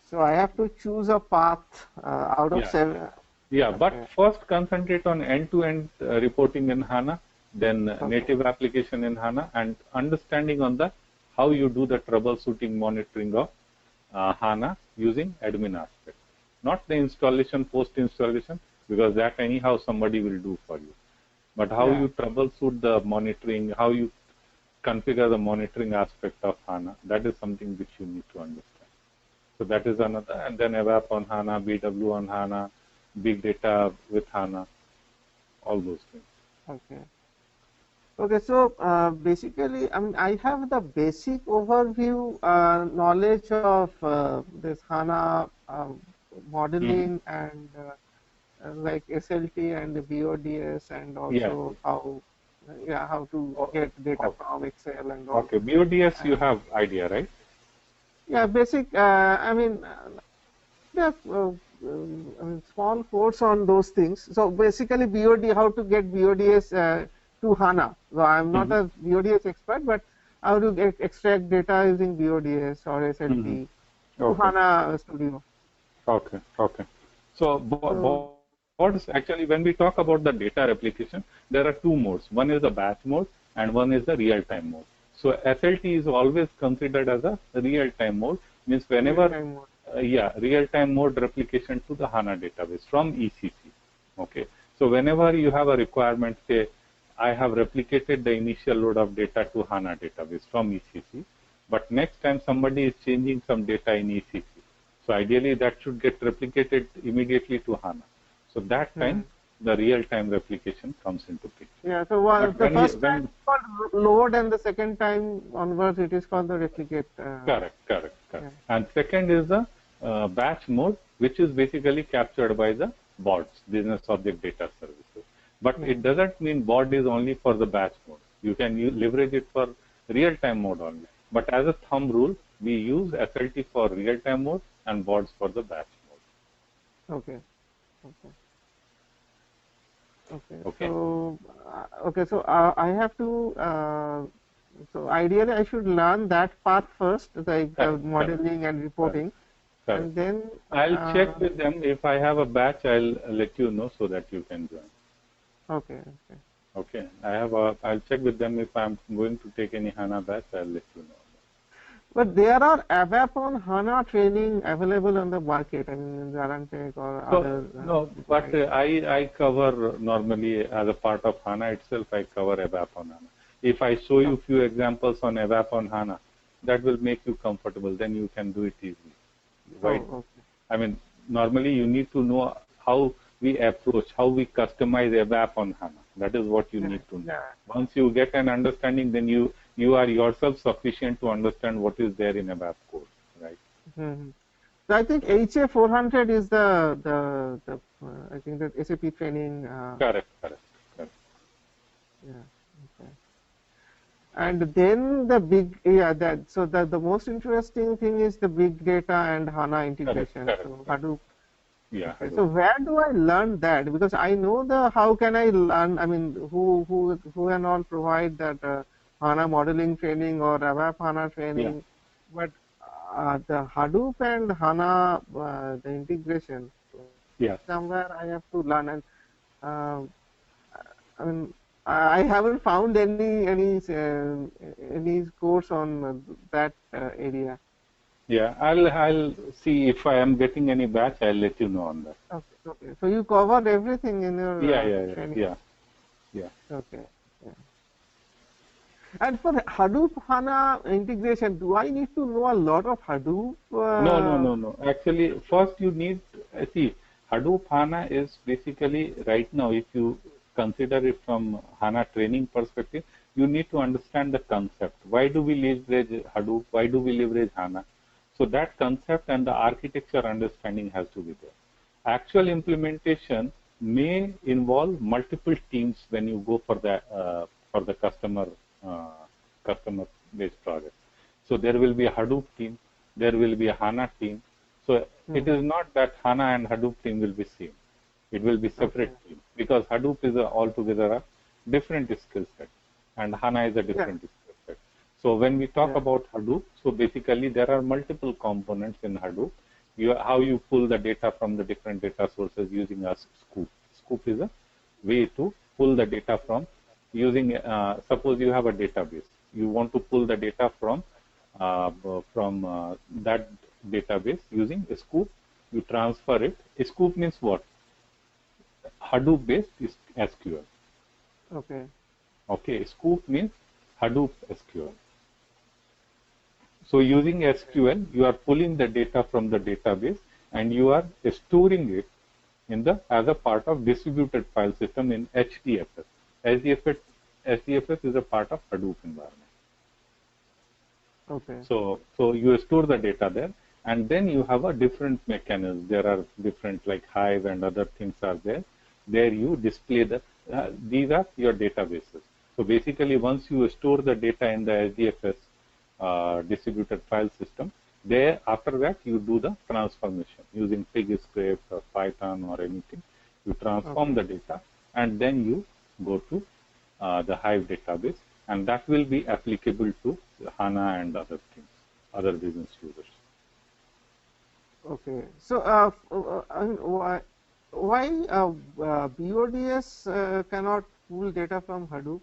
So I have to choose a path out of 7. Yeah, but first concentrate on end-to-end reporting in HANA, then native application in HANA, and understanding on the how you do the troubleshooting monitoring of HANA using admin aspect. Not the installation, post-installation, because that anyhow somebody will do for you. But how you troubleshoot the monitoring, how you configure the monitoring aspect of HANA, that is something which you need to understand. So that is another, and then ABAP on HANA, BW on HANA, big data with HANA, all those things. Okay. Okay, so basically, I mean, I have the basic overview knowledge of this HANA modeling and like SLT and the BODS and also how to get data from Excel and all. Okay, BODS you have idea, right? Yeah, basic. I mean, there are small course on those things. So basically, BOD, how to get BODS to HANA. So I'm not a BODS expert, but how to extract data using BODS or SLT to HANA Studio. Okay. So what is actually, when we talk about the data replication, there are two modes. One is the batch mode and one is the real-time mode. So SLT is always considered as a real-time mode, means whenever real-time mode replication to the HANA database from ECC. Okay. So whenever you have a requirement, say I have replicated the initial load of data to HANA database from ECC, but next time somebody is changing some data in ECC. So ideally, that should get replicated immediately to HANA. So that time, the real-time replication comes into picture. Yeah. So the first time it's called load, and the second time onwards it is called the replicate. Correct. Yeah. And second is the batch mode, which is basically captured by the bots, business object data services. But it doesn't mean bot is only for the batch mode. You can leverage it for real-time mode only. But as a thumb rule, we use SLT for real-time mode and bots for the batch mode. Okay. So I have to. So ideally, I should learn that part first, like modeling and reporting, and then I'll check with them. If I have a batch, I'll let you know so that you can join. Okay. I'll check with them. If I'm going to take any HANA batch, I'll let you know. But there are ABAP on HANA training available on the market. I mean, in Launchpad or other. No, but I cover normally as a part of HANA itself. I cover ABAP on HANA. If I show you few examples on ABAP on HANA, that will make you comfortable. Then you can do it easily. Right? I mean, normally you need to know how we approach, how we customize ABAP on HANA. That is what you need to know. Once you get an understanding, then you are yourself sufficient to understand what is there in ABAP code, right? So I think HA400 is the I think the SAP training. Correct. Yeah. Okay. And then the the most interesting thing is the big data and HANA integration. Correct. So Hadoop. Yeah. Okay. So where do I learn that? Because I know how can I learn? I mean, who and all provide that HANA modeling training or ABAP HANA training, but the Hadoop and HANA the integration. Somewhere I have to learn, and I mean I haven't found any course on that area. Yeah, I'll see if I am getting any batch. I'll let you know on that. Okay. So you covered everything in your training. Yeah. Okay. Yeah. And for Hadoop HANA integration, do I need to know a lot of Hadoop? No. Actually, first you need see Hadoop HANA is basically right now. If you consider it from HANA training perspective, you need to understand the concept. Why do we leverage Hadoop? Why do we leverage HANA? So that concept and the architecture understanding has to be there. Actual implementation may involve multiple teams when you go for the customer based project. So there will be a Hadoop team, there will be a HANA team. So it is not that HANA and Hadoop team will be same. It will be separate team because Hadoop is altogether a different skill set and HANA is a different skill set. So when we talk about Hadoop, so basically there are multiple components in Hadoop. How you pull the data from the different data sources using a scoop. Scoop is a way to pull the data from using, suppose you have a database. You want to pull the data from that database using a scoop. You transfer it. A scoop means what? Hadoop based is SQL. Okay. Scoop means Hadoop SQL. So using SQL, you are pulling the data from the database and you are storing it as a part of distributed file system in HDFS. HDFS is a part of Hadoop environment. So you store the data there, and then you have a different mechanism. There are different like Hive and other things are there. There you display these are your databases. So basically, once you store the data in the HDFS distributed file system, after that you do the transformation using Pig script or Python or anything. You transform the data and then you go to the Hive database, and that will be applicable to HANA and other things, other business users. Okay. So why BODS cannot pull data from Hadoop?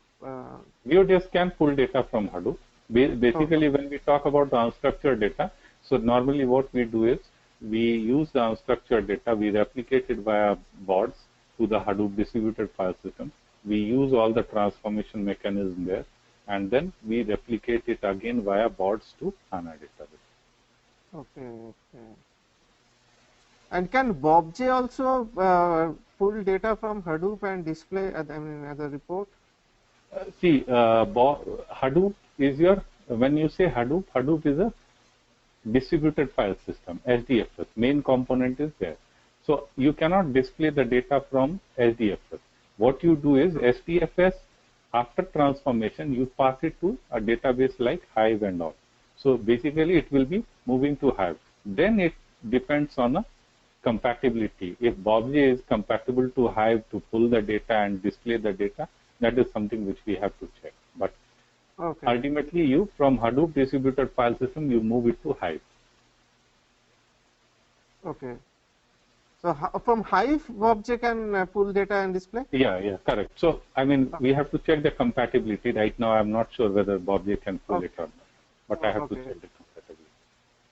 BODS can pull data from Hadoop. Basically, when we talk about the unstructured data, so normally what we do is we use the unstructured data, we replicate it via bots to the Hadoop distributed file system. We use all the transformation mechanism there, and then we replicate it again via bots to HANA database. Okay. And can BobJ also pull data from Hadoop and display, I mean, as a report? See, Hadoop is your, when you say Hadoop, Hadoop is a distributed file system, SDFS. Main component is there. So you cannot display the data from SDFS. What you do is SDFS, after transformation, you pass it to a database like Hive and all. So basically it will be moving to Hive. Then it depends on a compatibility. If BobJ is compatible to Hive to pull the data and display the data, that is something which we have to check. But Okay. ultimately, you from Hadoop distributed file system, you move it to Hive. Okay. So from Hive, BobJ can pull data and display? Yeah, correct. So, I mean, we have to check the compatibility. Right now, I'm not sure whether BobJ can pull it or not, but I have to check the compatibility.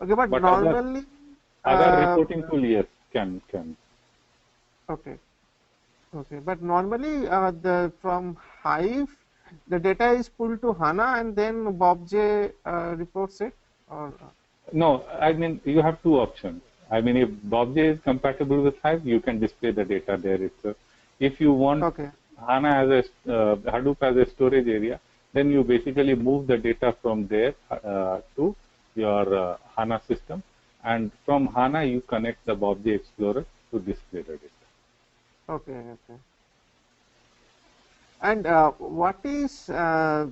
Okay, but normally... Other reporting tool, yes, can. Okay. Okay, but normally from Hive, the data is pulled to Hana and then BobJ reports it? Or No, I mean, you have two options. I mean, if BobJ is compatible with Hive, you can display the data there itself. If you want Hana as a Hadoop as a storage area, then you basically move the data from there to your Hana system, and from Hana you connect the BobJ Explorer to display the data. Okay. And what is I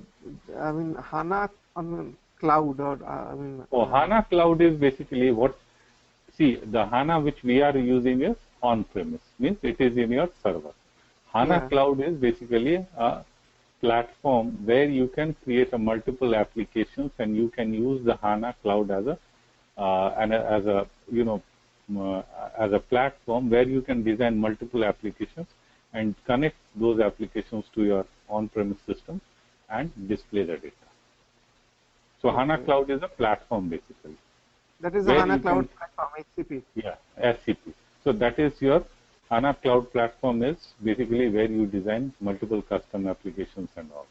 mean, Hana on cloud, or I mean? Hana cloud is basically what. See, the Hana which we are using is on-premise, means it is in your server. Hana Cloud is basically a platform where you can create a multiple applications, and you can use the Hana Cloud as a as a platform where you can design multiple applications and connect those applications to your on-premise system and display the data. So Hana Cloud is a platform basically. That is the Hana Cloud platform, HCP. Yeah, SCP. So that is your Hana Cloud platform is basically where you design multiple custom applications and all.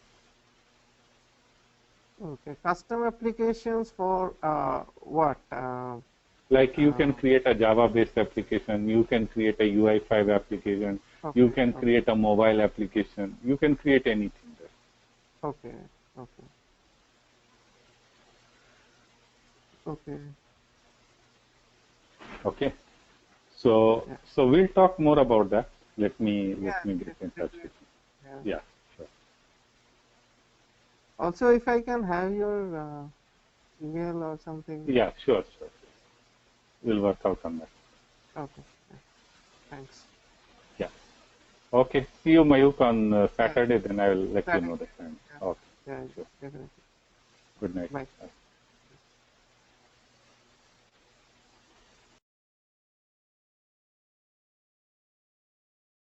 Okay, custom applications for what? Like you can create a Java-based application, you can create a UI5 application, you can create a mobile application, you can create anything there. Okay. So we'll talk more about that. Let me get in touch with you. Yeah, sure. Also, if I can have your email or something. Yeah, sure. We'll work out on that. Okay. Thanks. Yeah. Okay. See you, Mayuk, on Saturday. Then I will let you know the time. Okay. Yeah, sure. Definitely. Good night. Bye.